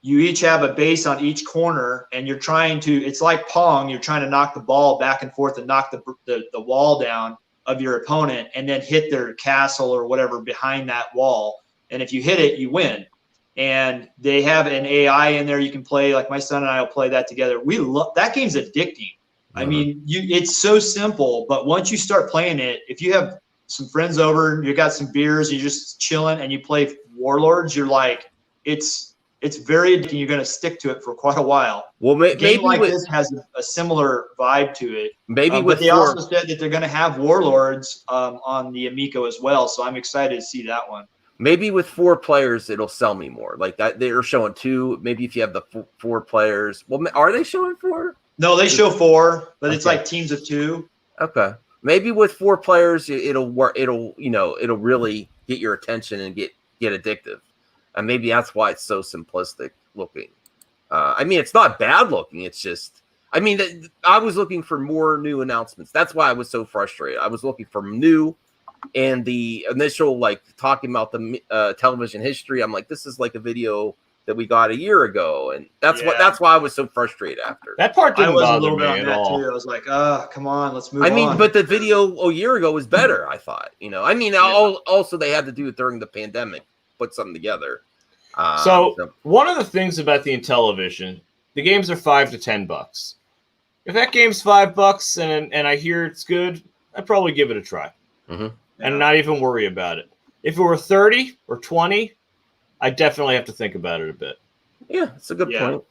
You each have a base on each corner, and you're trying to. It's like Pong. You're trying to knock the ball back and forth and knock the wall down of your opponent, and then hit their castle or whatever behind that wall. And if you hit it, you win. And they have an AI in there you can play. Like my son and I will play that together. We love that game's addicting. I mean, it's so simple, but once you start playing it, if you have some friends over, you got some beers, you're just chilling, and you play Warlords, you're like, it's very addicting. You're going to stick to it for quite a while. Well, maybe like this has a similar vibe to it. Maybe but they also said that they're going to have Warlords on the Amico as well, so I'm excited to see that one. Maybe with 4 players, it'll sell me more. Like that, they're showing 2. Maybe if you have the 4 players, well, are they showing 4? No, they show 4, but it's like teams of 2. Okay, maybe with 4 players, it'll work. It'll really get your attention and get addictive, and maybe that's why it's so simplistic looking. I mean, it's not bad looking. It's just, I mean, I was looking for more new announcements. That's why I was so frustrated. I was looking for new. And the initial talking about the television history, I'm like, this is like a video that we got a year ago, and that's why I was so frustrated after. That part didn't bother me at all. Too. I was like, come on, let's move on. I mean, but the video a year ago was better, I thought. I mean, also they had to do it during the pandemic, put something together. So one of the things about the Intellivision, the games are $5 to $10. If that game's $5 and I hear it's good, I'd probably give it a try. Mm-hmm. And not even worry about it. If it were 30 or 20, I definitely have to think about it a bit. Yeah, it's a good point.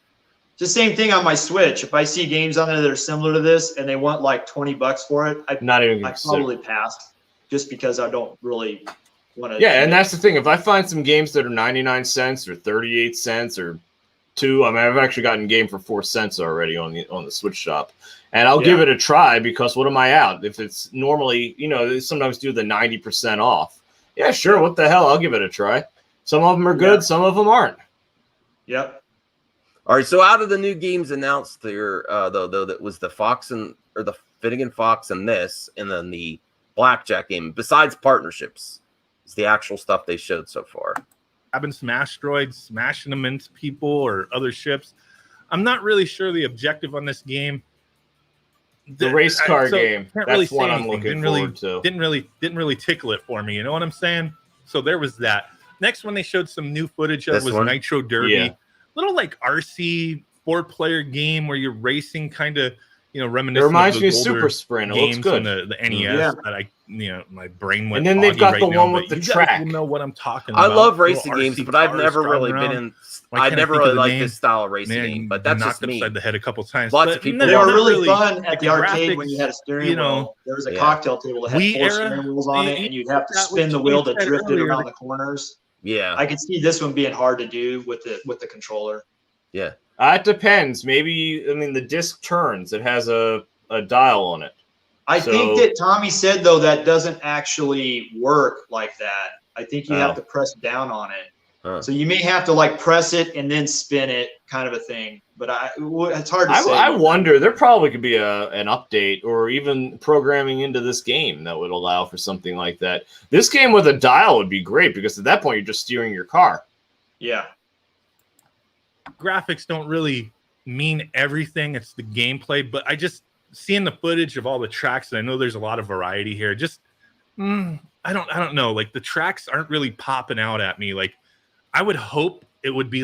It's the same thing on my Switch. If I see games on there that are similar to this and they want like $20 for it, I'd probably pass just because I don't really want to. Yeah, and that's the thing. If I find some games that are 99 cents or 38 cents or 2, I mean, I've actually gotten a game for 4 cents already on the Switch shop. And I'll give it a try because what am I out? If it's normally, they sometimes do the 90% off. Yeah, sure. What the hell? I'll give it a try. Some of them are good. Some of them aren't. Yep. All right. So out of the new games announced there, though, that was the the Finnegan Fox and this, and then the Blackjack game, besides partnerships, is the actual stuff they showed so far. Having some asteroids, smashing them into people or other ships. I'm not really sure the objective on this game. The race car game. That's what I'm looking forward to. Didn't really tickle it for me. You know what I'm saying? So there was that. Next one they showed some new footage of was Nitro Derby. Yeah. Little like RC 4-player game where you're racing, kind of reminiscent. It reminds me of Super Sprint. It looks good. The NES that my brain went. And then they've got the one with the track. You know what I'm talking about. I love racing games, but I've never really been in. I never really liked this style of racing game, but that's just me. Knocked upside the head a couple times. Lots of people. They were really fun at the arcade when you had a steering wheel. There was a cocktail table that had 4 steering wheels on it, and you'd have to spin the wheel to drift it around the corners. Yeah, I could see this one being hard to do with the controller. Yeah, it depends. Maybe the disc turns. It has a dial on it. I think that Tommy said though that doesn't actually work like that. I think you have to press down on it. So you may have to press it and then spin it, kind of a thing. But it's hard to say. I wonder. There probably could be an update or even programming into this game that would allow for something like that. This game with a dial would be great because at that point you're just steering your car. Yeah. Graphics don't really mean everything. It's the gameplay. But I just seeing the footage of all the tracks, and I know there's a lot of variety here. Just I don't know. The tracks aren't really popping out at me. I would hope it would be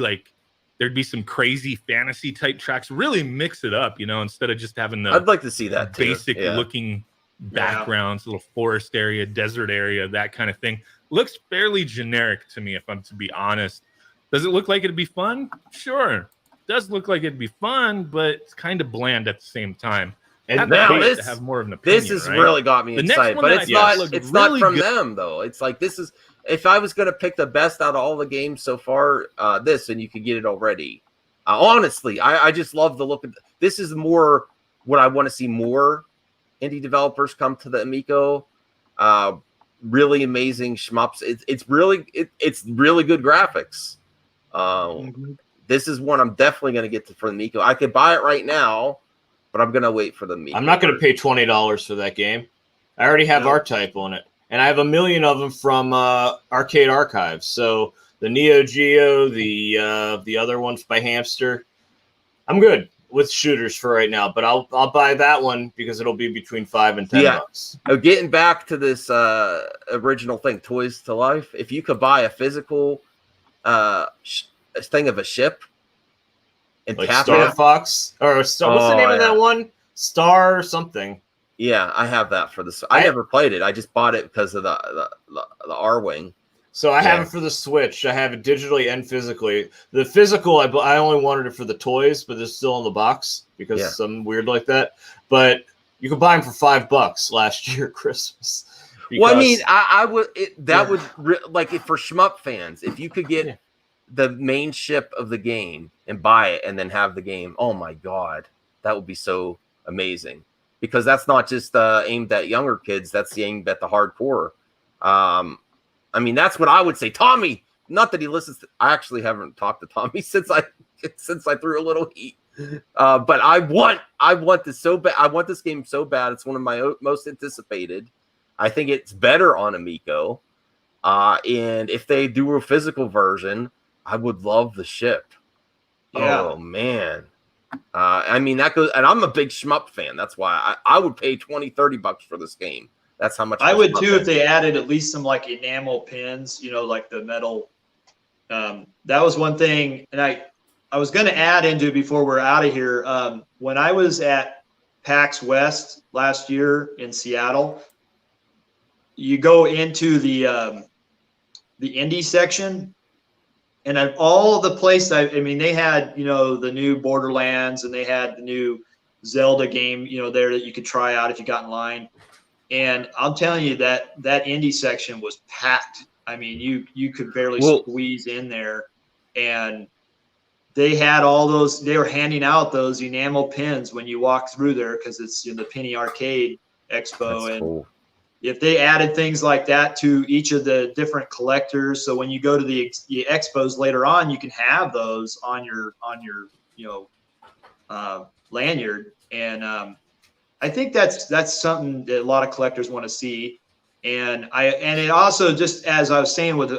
there'd be some crazy fantasy type tracks. Really mix it up, instead of just having the. I'd like to see that basic looking backgrounds, little forest area, desert area, that kind of thing. Looks fairly generic to me, if I'm to be honest. Does it look like it'd be fun? Sure, it does look like it'd be fun, but it's kind of bland at the same time. And now to have more of an opinion, this has really got me excited, but it's not. It's not from them though. It's this is. If I was going to pick the best out of all the games so far, this, and you could get it already. Honestly, I just love the look of this. Is more what I want to see more indie developers come to the Amico. Really amazing shmups. It's really good graphics. this is one I'm definitely going to get for the Miko. I could buy it right now, but I'm going to wait for the Miko. I'm not going to pay $20 for that game. I already have R-Type on it, and I have a million of them from Arcade Archives. So the Neo Geo, the other ones by Hamster. I'm good with shooters for right now, but I'll buy that one because it'll be between $5 and $10. Getting back to this original thing, Toys to Life. If you could buy a physical thing of a ship and like tap Star it, Fox or Star, what's the name of that one? Star something. Yeah, I have that for the. I never played it. I just bought it because of the R-Wing. So I have it for the Switch. I have it digitally and physically. The physical, I only wanted it for the toys, but it's still in the box because I'm weird like that. But you could buy them for $5 last year Christmas. Well, I mean, I would like it for shmup fans. If you could get the main ship of the game and buy it, and then have the game. Oh my God, that would be so amazing. Because that's not just aimed at younger kids. That's aimed at the hardcore. I mean, that's what I would say. Tommy, not that he listens to, I actually haven't talked to Tommy since I threw a little heat. But I want this so bad. I want this game so bad. It's one of my most anticipated. I think it's better on Amico. And if they do a physical version, I would love the ship. Yeah. Oh man. I mean, that goes, and I'm a big shmup fan. That's why I would pay $20-$30 for this game. That's how much I would too if they added at least some like enamel pins, you know, like the metal. That was one thing, and I was going to add into before we're out of here. When I was at PAX West last year in Seattle, you go into the indie section. And of all of the places, I mean, they had, you know, the new Borderlands and they had the new Zelda game, you know, there that you could try out if you got in line. And I'm telling you that indie section was packed. I mean, you could barely squeeze in there. And they had all those, they were handing out those enamel pins when you walk through there because it's in the Penny Arcade Expo. That's and cool. If they added things like that to each of the different collectors, so when you go to the expos later on, you can have those on your you know lanyard, and I think that's something that a lot of collectors want to see, and it also, just as I was saying with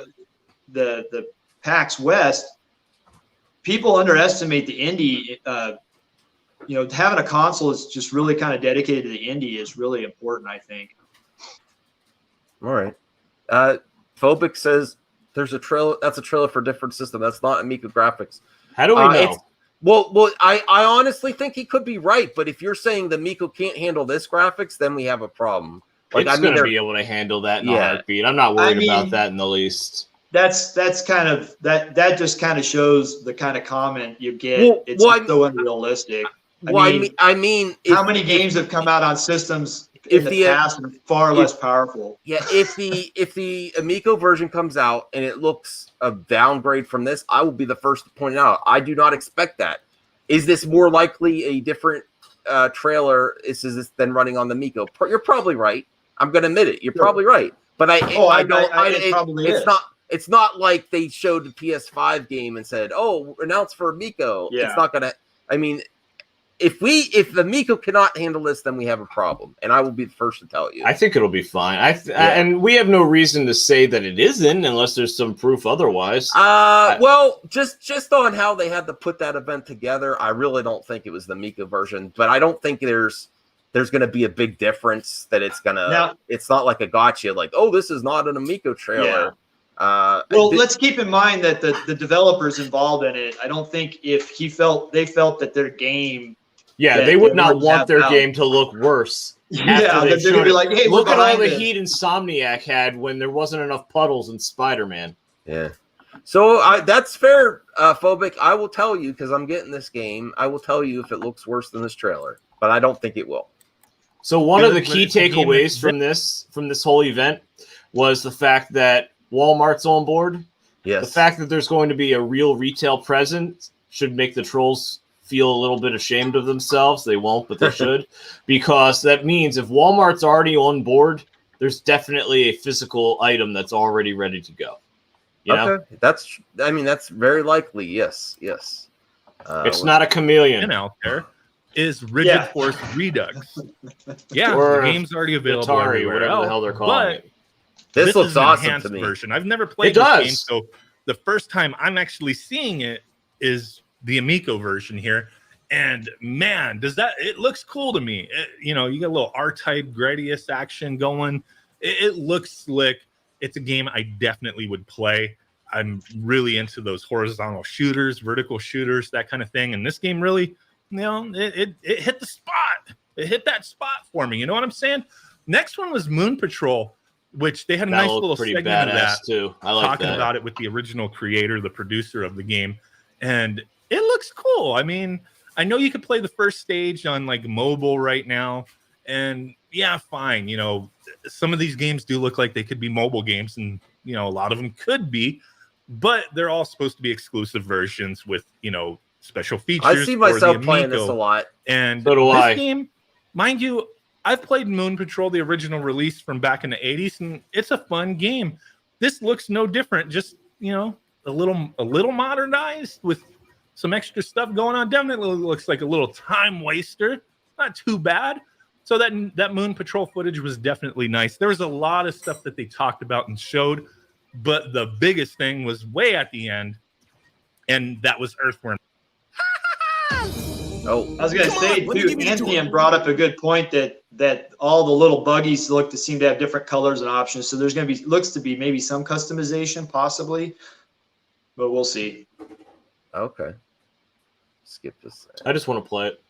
the PAX West, people underestimate the indie. You know, having a console is just really kind of dedicated to the indie is really important, I think. All right. Phobic says there's a trailer. That's a trailer for a different system. That's not Amico graphics. How do we know? Well, I honestly think he could be right. But if you're saying the Amico can't handle this graphics, then we have a problem. Like, it's going to be able to handle that in a heartbeat. I'm not worried about that in the least. That's kind of that just kind of shows the kind of comment you get. It's so unrealistic. I mean, how many games have come out on systems in the past and far less powerful? Yeah, if the Amico version comes out and it looks a downgrade from this, I will be the first to point it out. I do not expect that. Is this more likely a different trailer than running on the Amico? You're probably right. I'm going to admit it. You're probably right. But it's not like they showed the PS5 game and said, "Oh, announced for Amico." Yeah. It's not going to. I mean, if the Amico cannot handle this, then we have a problem, and I will be the first to tell you. I think it'll be fine. And we have no reason to say that it isn't, unless there's some proof otherwise. Well, just on how they had to put that event together, I really don't think it was the Amico version. But I don't think there's going to be a big difference. That it's gonna. It's not like a gotcha. Like, oh, this is not an Amico trailer. Yeah. Let's keep in mind that the developers involved in it. I don't think if they felt that their game. Yeah, they would not want their game to look worse. Yeah, they're going to be like, hey, look at all the heat Insomniac had when there wasn't enough puddles in Spider-Man. Yeah. So that's fair, Phobic. I will tell you, because I'm getting this game, I will tell you if it looks worse than this trailer. But I don't think it will. So one of the key takeaways from this whole event was the fact that Walmart's on board. Yes. The fact that there's going to be a real retail presence should make the trolls feel a little bit ashamed of themselves. They won't, but they should, because that means if Walmart's already on board, there's definitely a physical item that's already ready to go. You know? Okay, that's very likely. Yes. It's not a chameleon. Out there is Rigid Force Redux. Yeah, or the game's already available Atari, everywhere whatever the hell they're calling it. This looks is an awesome enhanced to me. version. I've never played It this does. game, so the first time I'm actually seeing it is the Amico version here. And man, it looks cool to me. You got a little R-type Gradius action going. It looks slick. It's a game I definitely would play. I'm really into those horizontal shooters, vertical shooters, that kind of thing. And this game really, it hit the spot. It hit that spot for me. You know what I'm saying? Next one was Moon Patrol, which they had a nice little segment of that too. I like talking about it with the original creator, the producer of the game. And it looks cool. I mean, I know you could play the first stage on like mobile right now. And yeah, fine. Some of these games do look like they could be mobile games, and a lot of them could be, but they're all supposed to be exclusive versions with special features. I see myself playing this a lot, and so do this game, mind you, I've played Moon Patrol, the original release from back in the 80s, and it's a fun game. This looks no different, just a little modernized with some extra stuff going on. Definitely looks like a little time waster. Not too bad. So that Moon Patrol footage was definitely nice. There was a lot of stuff that they talked about and showed, but the biggest thing was way at the end, and that was Earthworm. Oh, I was going to say, too, Anthony brought up a good point that all the little buggies seem to have different colors and options. So there's going to be, looks to be maybe some customization possibly, but we'll see. Okay. Skip this. I just want to play it.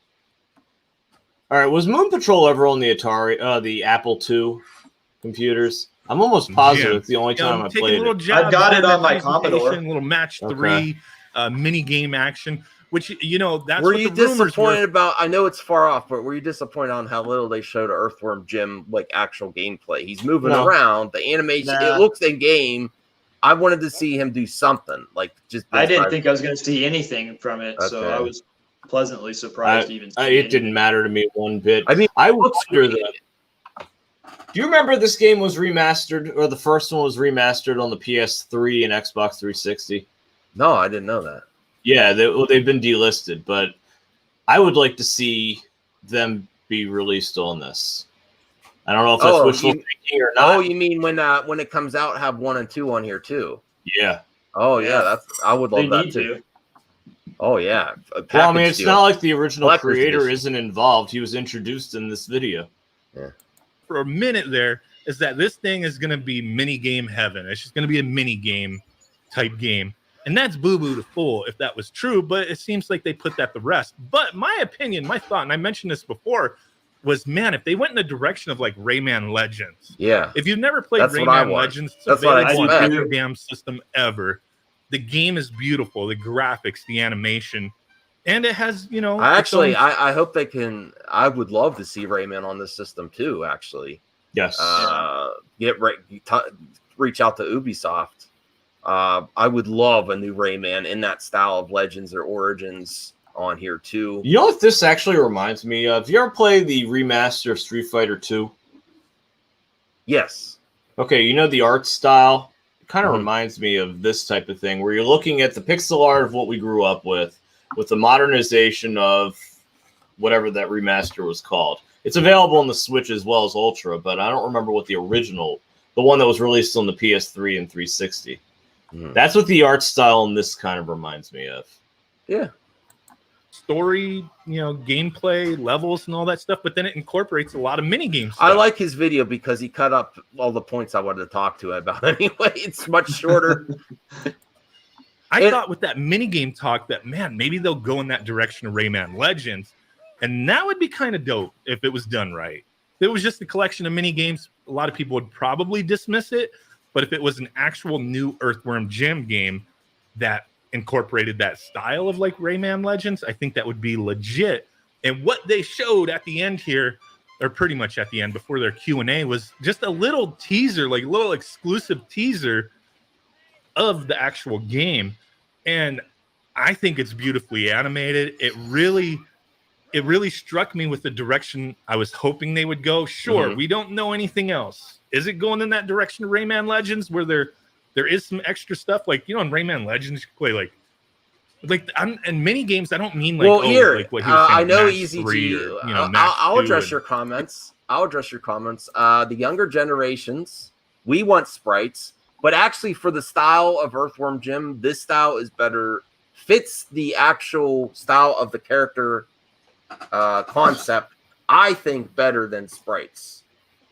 All right, was Moon Patrol ever on the Atari, the Apple II computers? I'm almost positive it's the only time I played it. I've got it on my Commodore. Little match 3 mini game action, which that's were what you the rumors disappointed were. about? I know it's far off, but were you disappointed on how little they showed Earthworm Jim like actual gameplay? He's moving around, the animation, it looks in game. I wanted to see him do something like just. I didn't think I was going to see anything from it, so I was pleasantly surprised. It didn't matter to me one bit. I mean, I wonder that. Do you remember this game was remastered, or the first one was remastered on the PS3 and Xbox 360? No, I didn't know that. Yeah, they've been delisted, but I would like to see them be released on this. I don't know if that's wishful thinking or not. Oh, you mean when it comes out, have 1 and 2 on here too? Yeah. Oh yeah, I would love that too. Oh yeah. Well, I mean, it's not like the original creator isn't involved. He was introduced in this video. Yeah. For a minute there, is that this thing is going to be mini game heaven. It's just going to be a mini game type game. And that's boo-boo to fool if that was true, but it seems like they put that to rest. But my opinion, my thought, and I mentioned this before, was, man, if they went in the direction of like Rayman Legends. Yeah. If you've never played Rayman Legends, it's available on every damn system ever. The game is beautiful, the graphics, the animation, and it has, I hope they can. I would love to see Rayman on this system too. Actually, yes. Reach out to Ubisoft. I would love a new Rayman in that style of Legends or Origins on here too. You know what this actually reminds me of? You ever play the remaster of Street Fighter 2? Yes. Okay, you know the art style? It kind of reminds me of this type of thing, where you're looking at the pixel art of what we grew up with the modernization of whatever that remaster was called. It's available on the Switch as well as Ultra, but I don't remember what the one that was released on the PS3 and 360. That's what the art style in this kind of reminds me of. Yeah. Story, gameplay, levels, and all that stuff, but then it incorporates a lot of mini games. I like his video because he cut up all the points I wanted to talk to about anyway. It's much shorter. I thought with that mini game talk that, man, maybe they'll go in that direction of Rayman Legends, and that would be kind of dope if it was done right. If it was just a collection of mini games, a lot of people would probably dismiss it, but if it was an actual new Earthworm Jim game that incorporated that style of like Rayman Legends, I think that would be legit. And what they showed at the end here, or pretty much at the end before their Q&A, was just a little teaser, like a little exclusive teaser of the actual game. And I think it's beautifully animated. It really struck me with the direction I was hoping they would go. Sure, we don't know anything else. Is it going in that direction of Rayman Legends where they're there is some extra stuff, like in Rayman Legends, you can play like in mini games. I don't mean like like what he was saying, I know Match Easy 3 G. or, I'll Match address 2 your comments. The younger generations, we want sprites, but actually for the style of Earthworm Jim, this style is better, fits the actual style of the character concept, I think, better than sprites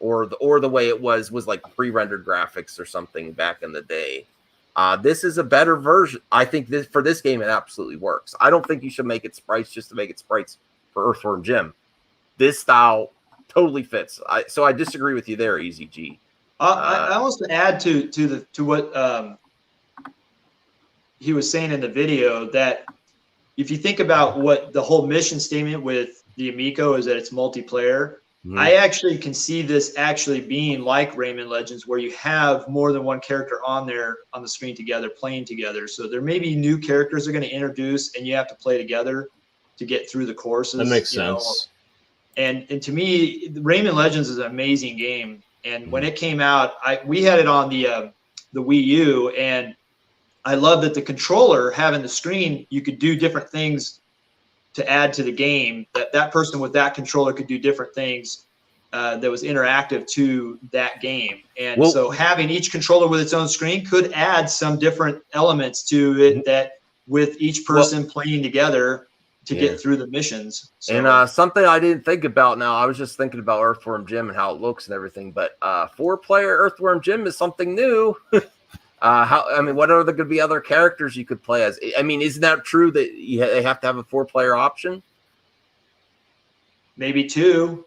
or the way it was like pre-rendered graphics or something back in the day. This is a better version. I think for this game, it absolutely works. I don't think you should make it sprites just to make it sprites for Earthworm Jim. This style totally fits. So I disagree with you there, Easy G. I also add to what he was saying in the video, that if you think about what the whole mission statement with the Amico is, that it's multiplayer. Mm-hmm. I actually can see this actually being like Rayman Legends, where you have more than one character on the screen together, playing together. So there may be new characters they're going to introduce, and you have to play together to get through the courses. That makes sense. And to me, Rayman Legends is an amazing game. And when it came out, we had it on the Wii U, and I love that the controller, having the screen, you could do different things to add to the game. That person with that controller could do different things that was interactive to that game. And so having each controller with its own screen could add some different elements to it that with each person playing together to get through the missions. So, and something I didn't think about now, I was just thinking about Earthworm Jim and how it looks and everything, but 4-player Earthworm Jim is something new. What are there going to be other characters you could play as? I mean, isn't that true that they have to have a 4-player option? Maybe 2.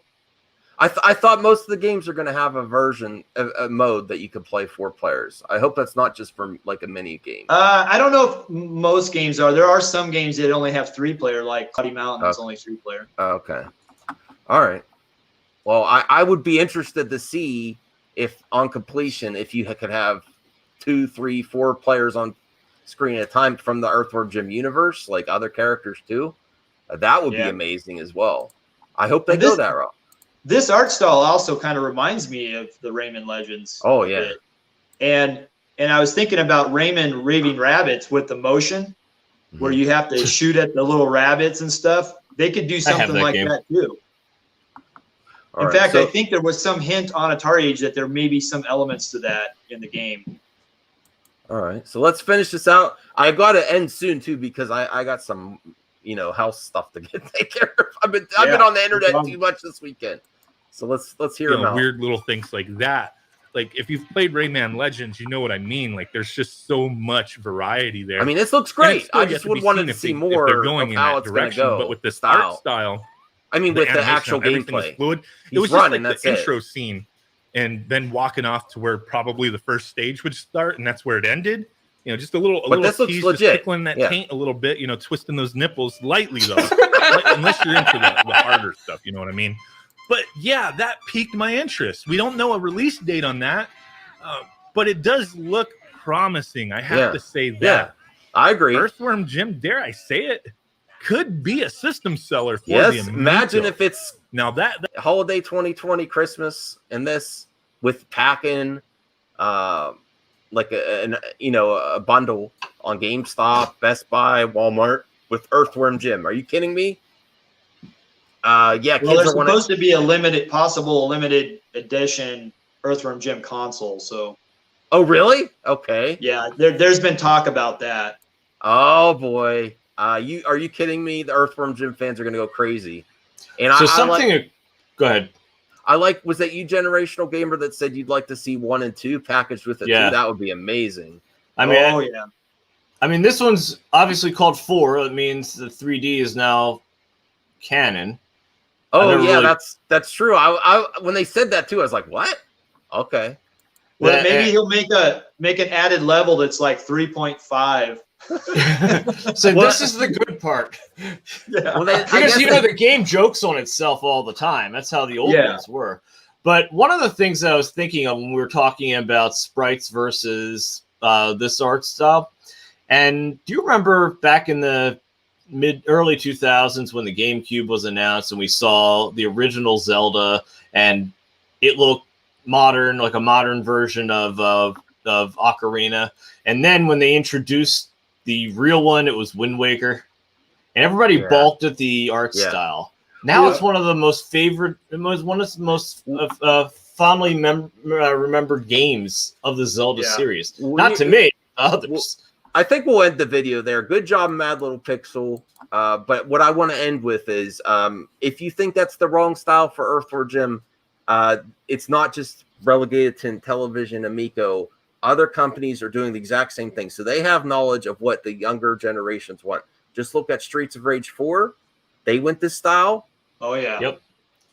I thought most of the games are going to have a mode that you could play 4 players. I hope that's not just for like a mini game. I don't know if most games are. There are some games that only have 3-player, like Cloudy Mountain is only 3-player. Okay. All right. Well, I would be interested to see if on completion, if you could have 2, 3, 4 players on screen at a time from the Earthworm Jim universe, like other characters too. That would be amazing as well. I hope they go that route. This art style also kind of reminds me of the Rayman Legends. Oh yeah. And I was thinking about Rayman Raving Rabbits with the motion, where you have to shoot at the little rabbits and stuff. They could do something like that too. In fact, I think there was some hint on Atari Age that there may be some elements to that in the game. All right, so let's finish this out. I got to end soon too, because I got some house stuff to take care of. I've been on the internet too much this weekend. So let's hear about weird little things like that. Like if you've played Rayman Legends, you know what I mean. Like there's just so much variety there. I mean, this looks great. I just would want to see more if they're going of how in it's that going to direction. go. But with this art style, I mean, with the actual gameplay, fluid. It was just like the intro scene, and then walking off to where probably the first stage would start, and that's where it ended. Just a little tease, just tickling that paint a little bit. Twisting those nipples lightly though, unless you're into the harder stuff. You know what I mean? But yeah, that piqued my interest. We don't know a release date on that, but it does look promising. I have to say that. Yeah, I agree. Earthworm Jim, dare I say it, could be a system seller for the Amico. Imagine if it's now that holiday 2020 Christmas and this with packing like a bundle on GameStop, Best Buy, Walmart with Earthworm Jim. Are you kidding me? Well, there's supposed to be a limited edition Earthworm Jim console. So, oh really? Okay. Yeah, there's been talk about that. Oh boy, are you kidding me? The Earthworm Jim fans are going to go crazy. And go ahead. Was that you, Generational Gamer, that said you'd like to see 1 and 2 packaged with it too? That would be amazing. I mean, this one's obviously called 4. It means the 3D is now canon. Oh yeah, that's true. I when they said that too, I was like, what? Okay. Well, maybe he'll make an added level that's like 3.5. So this is the good part. Yeah. Because the game jokes on itself all the time. That's how the old ones were. But one of the things that I was thinking of when we were talking about sprites versus this art style, and do you remember back in the early 2000s when the GameCube was announced and we saw the original Zelda and it looked modern, like a modern version of of Ocarina, and then when they introduced the real one, it was Wind Waker, and everybody balked at the art style. Now it's one of the most favorite, one of the most fondly remembered games of the Zelda series. Not to me, others. I think we'll end the video there. Good job, Mad Little Pixel. But what I want to end with is, if you think that's the wrong style for Earthworm Jim, it's not just relegated to Intellivision Amico. Other companies are doing the exact same thing. So they have knowledge of what the younger generations want. Just look at Streets of Rage 4. They went this style. Oh, yeah. Yep.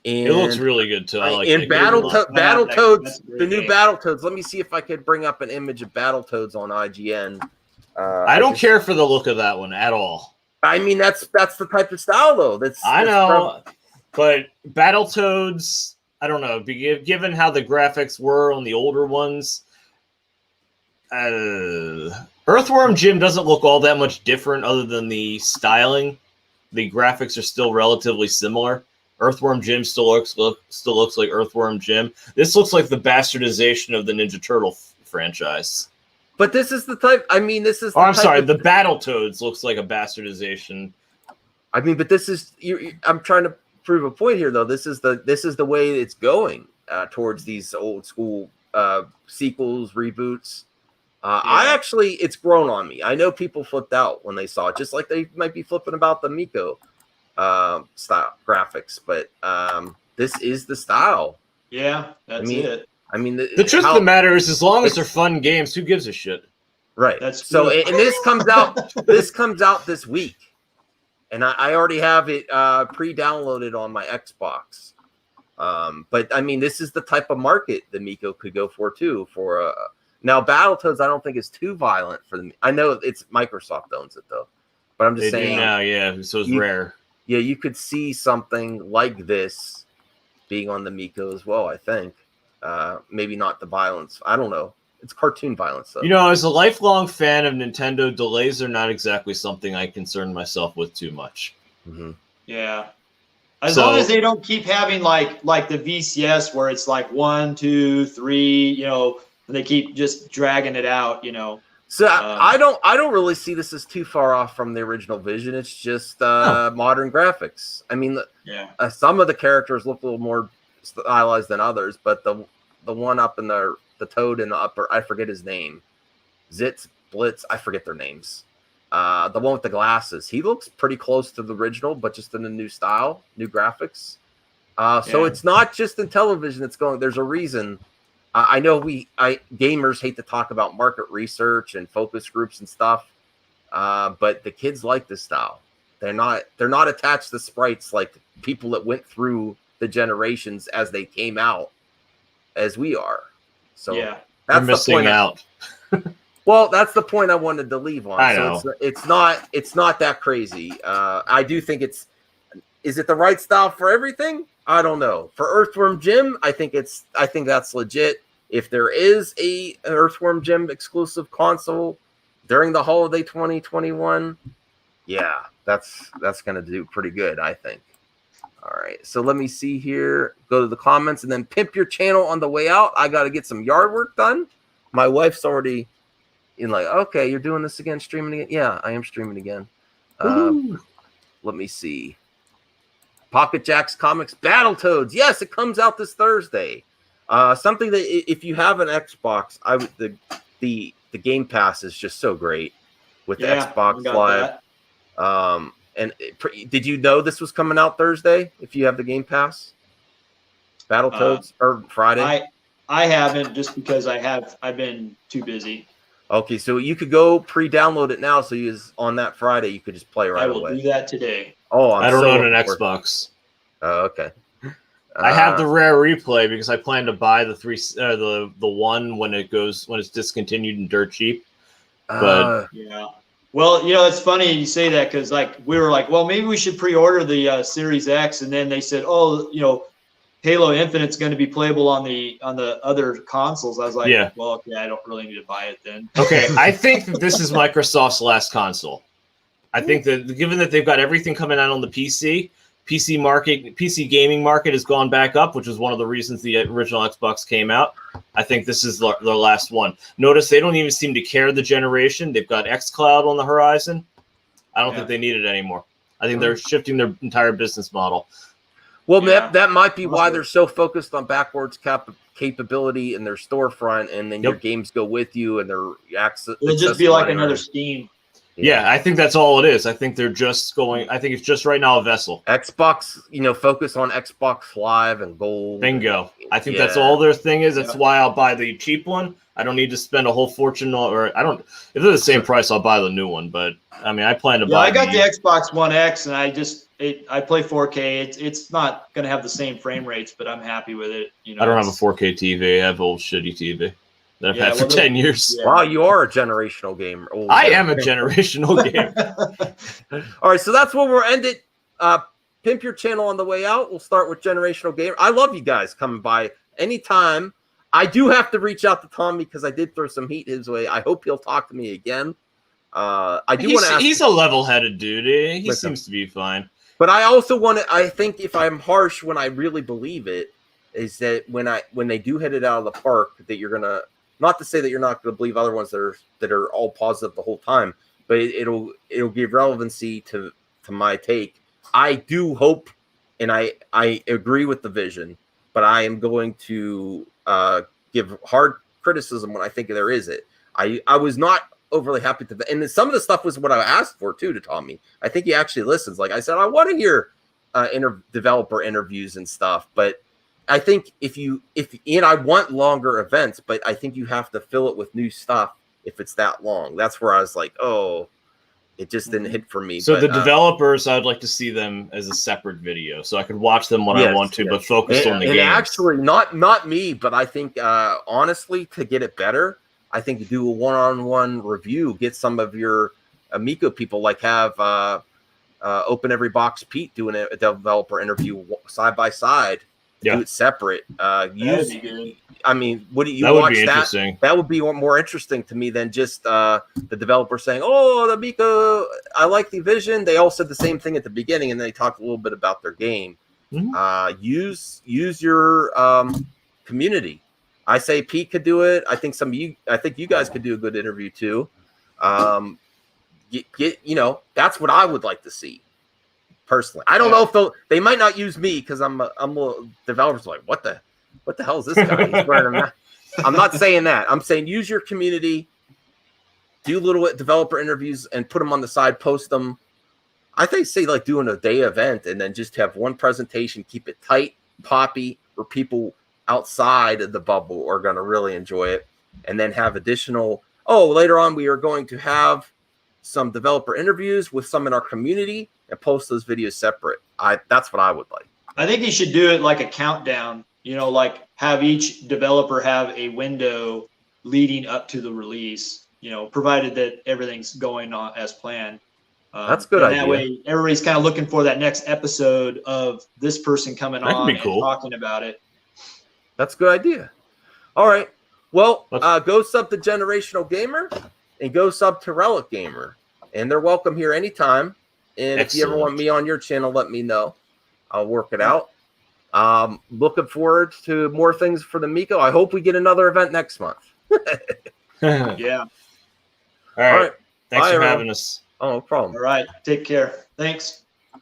And, it looks really good, too. I like and it. Battletoads, the new Battletoads. Let me see if I could bring up an image of Battletoads on IGN. I don't care for the look of that one at all. I mean, that's the type of style, though. I know, but Battletoads, I don't know. Given how the graphics were on the older ones, Earthworm Jim doesn't look all that much different other than the styling. The graphics are still relatively similar. Earthworm Jim still looks like Earthworm Jim. This looks like the bastardization of the Ninja Turtle franchise. But this is the type. I mean, this is. The Battletoads looks like a bastardization. I mean, but this is. I'm trying to prove a point here, though. This is the way it's going towards these old school sequels, reboots. It's grown on me. I know people flipped out when they saw it, just like they might be flipping about the Miko style graphics. But this is the style. Yeah, that's it. I mean, the truth of the matter is, as long as they're fun games, who gives a shit? Right. That's so. And this comes out. This comes out this week, and I already have it pre-downloaded on my Xbox. But I mean, this is the type of market the Miko could go for too. Now, Battletoads, I don't think is too violent for them. I know it's Microsoft owns it though, but I'm just saying. Now, yeah. So it's rare. Yeah, you could see something like this being on the Miko as well. I think. Maybe not the violence. I don't know. It's cartoon violence, though. As a lifelong fan of Nintendo, delays are not exactly something I concern myself with too much. Mm-hmm. Yeah. As long as they don't keep having like the VCS where it's like 1, 2, 3, and they keep just dragging it out, So I don't really see this as too far off from the original Vision. It's just modern graphics. I mean, some of the characters look a little more stylized than others, but the one up in the toad in the upper, I forget his name, Zitz, Blitz, I forget their names. The one with the glasses, he looks pretty close to the original, but just in a new style, new graphics. So it's not just in television that's going. There's a reason. I know gamers hate to talk about market research and focus groups and stuff, but the kids like this style. They're not attached to sprites like people that went through the generations as they came out, as we are. So that's the point. Out. Well, that's the point I wanted to leave on. I know. So it's not that crazy. I do think is it the right style for everything? I don't know. For Earthworm Jim, I think that's legit. If there is an Earthworm Jim exclusive console during the holiday 2021, that's going to do pretty good, I think. All right, so let me see here. Go to the comments and then pimp your channel on the way out. I got to get some yard work done. My wife's already okay, you're doing this again, streaming again? Yeah, I am streaming again. Let me see. Pocket Jacks Comics Battletoads. Yes, it comes out this Thursday. Something that if you have an Xbox, the Game Pass is just so great with the Xbox Live. Did you know this was coming out Thursday? If you have the Game Pass, Battletoads or Friday? I haven't, just because I've been too busy. Okay, so you could go pre-download it now. So on that Friday, you could just play right away. I will do that today. Oh, I don't own an Xbox. Oh, okay. I have the rare replay because I plan to buy the one when it's discontinued and dirt cheap. But well, it's funny you say that because we were like, well, maybe we should pre-order the Series X, and then they said, Halo Infinite's going to be playable on the other consoles. I was like, well, okay, I don't really need to buy it then. Okay, I think that this is Microsoft's last console. I think that given that they've got everything coming out on the PC, PC gaming market has gone back up, which is one of the reasons the original Xbox came out. I think this is the last one. Notice they don't even seem to care the generation. They've got xCloud on the horizon. I don't think they need it anymore. I think they're shifting their entire business model. Well, that might be why they're so focused on backwards capability in their storefront, and then your games go with you, and they're access. It'll just be like another Steam. Yeah, I think that's all it is. I think they're just going. I think it's just right now a vessel. Xbox, focus on Xbox Live and Gold. Bingo. I think that's all their thing is. That's why I'll buy the cheap one. I don't need to spend a whole fortune, or I don't. If they're the same price, I'll buy the new one. But I mean, I plan to buy. I got the Xbox One X, and I play 4K. It's not going to have the same frame rates, but I'm happy with it. I don't have a 4K TV. I have an old shitty TV that I've had for 10 years. Yeah. Wow, you are a generational gamer. I am a generational gamer. All right, so that's where we'll end it. Pimp your channel on the way out. We'll start with generational gamer. I love you guys coming by anytime. I do have to reach out to Tommy because I did throw some heat his way. I hope he'll talk to me again. I do want to ask. He's a level-headed dude. He seems to be fine. But I also want to. I think if I'm harsh when I really believe it, is that when they do hit it out of the park, that you're gonna. Not to say that you're not going to believe other ones that are all positive the whole time, but it'll give relevancy to my take. I do hope, and I agree with the vision, but I am going to give hard criticism when I think there is it. I was not overly happy to, and some of the stuff was what I asked for too to Tommy. I think he actually listens. Like I said, I want to hear developer interviews and stuff, but I think if I want longer events, but I think you have to fill it with new stuff if it's that long. That's where I was like, oh, it just didn't hit for me. So the developers, I'd like to see them as a separate video, so I could watch them when I want to, but focus on the game. Actually, not me, but I think honestly, to get it better, I think to do a one-on-one review, get some of your Amico people, like have Open Every Box Pete doing a developer interview side by side. Do it separate. I mean, what do you watch that? That would be more interesting to me than just the developer saying, "Oh, the Amico, I like the vision." They all said the same thing at the beginning, and they talked a little bit about their game. Use your community. I say Pete could do it. I think you guys could do a good interview too. That's what I would like to see. Personally, I don't know if they might not use me because I'm a developers like what the hell is this guy? He's wearing a mask. I'm not saying that. I'm saying use your community, do little developer interviews, and put them on the side. Post them. I think say like doing a day event and then just have one presentation. Keep it tight, poppy, where people outside of the bubble are going to really enjoy it, and then have additional. Oh, later on we are going to have some developer interviews with some in our community and post those videos separate. That's what I would like. I think you should do it like a countdown, like have each developer have a window leading up to the release, provided that everything's going on as planned. That's a good idea. That way everybody's kind of looking for that next episode of this person coming on and talking about it. That's a good idea. All right. Well, go sub to Generational Gamer and go sub to Relic Gamer. And they're welcome here anytime. And if you ever want me on your channel, let me know. I'll work it out. Looking forward to more things for the Amico. I hope we get another event next month. Yeah. All right. Thanks for having us. Oh, no problem. All right. Take care. Thanks.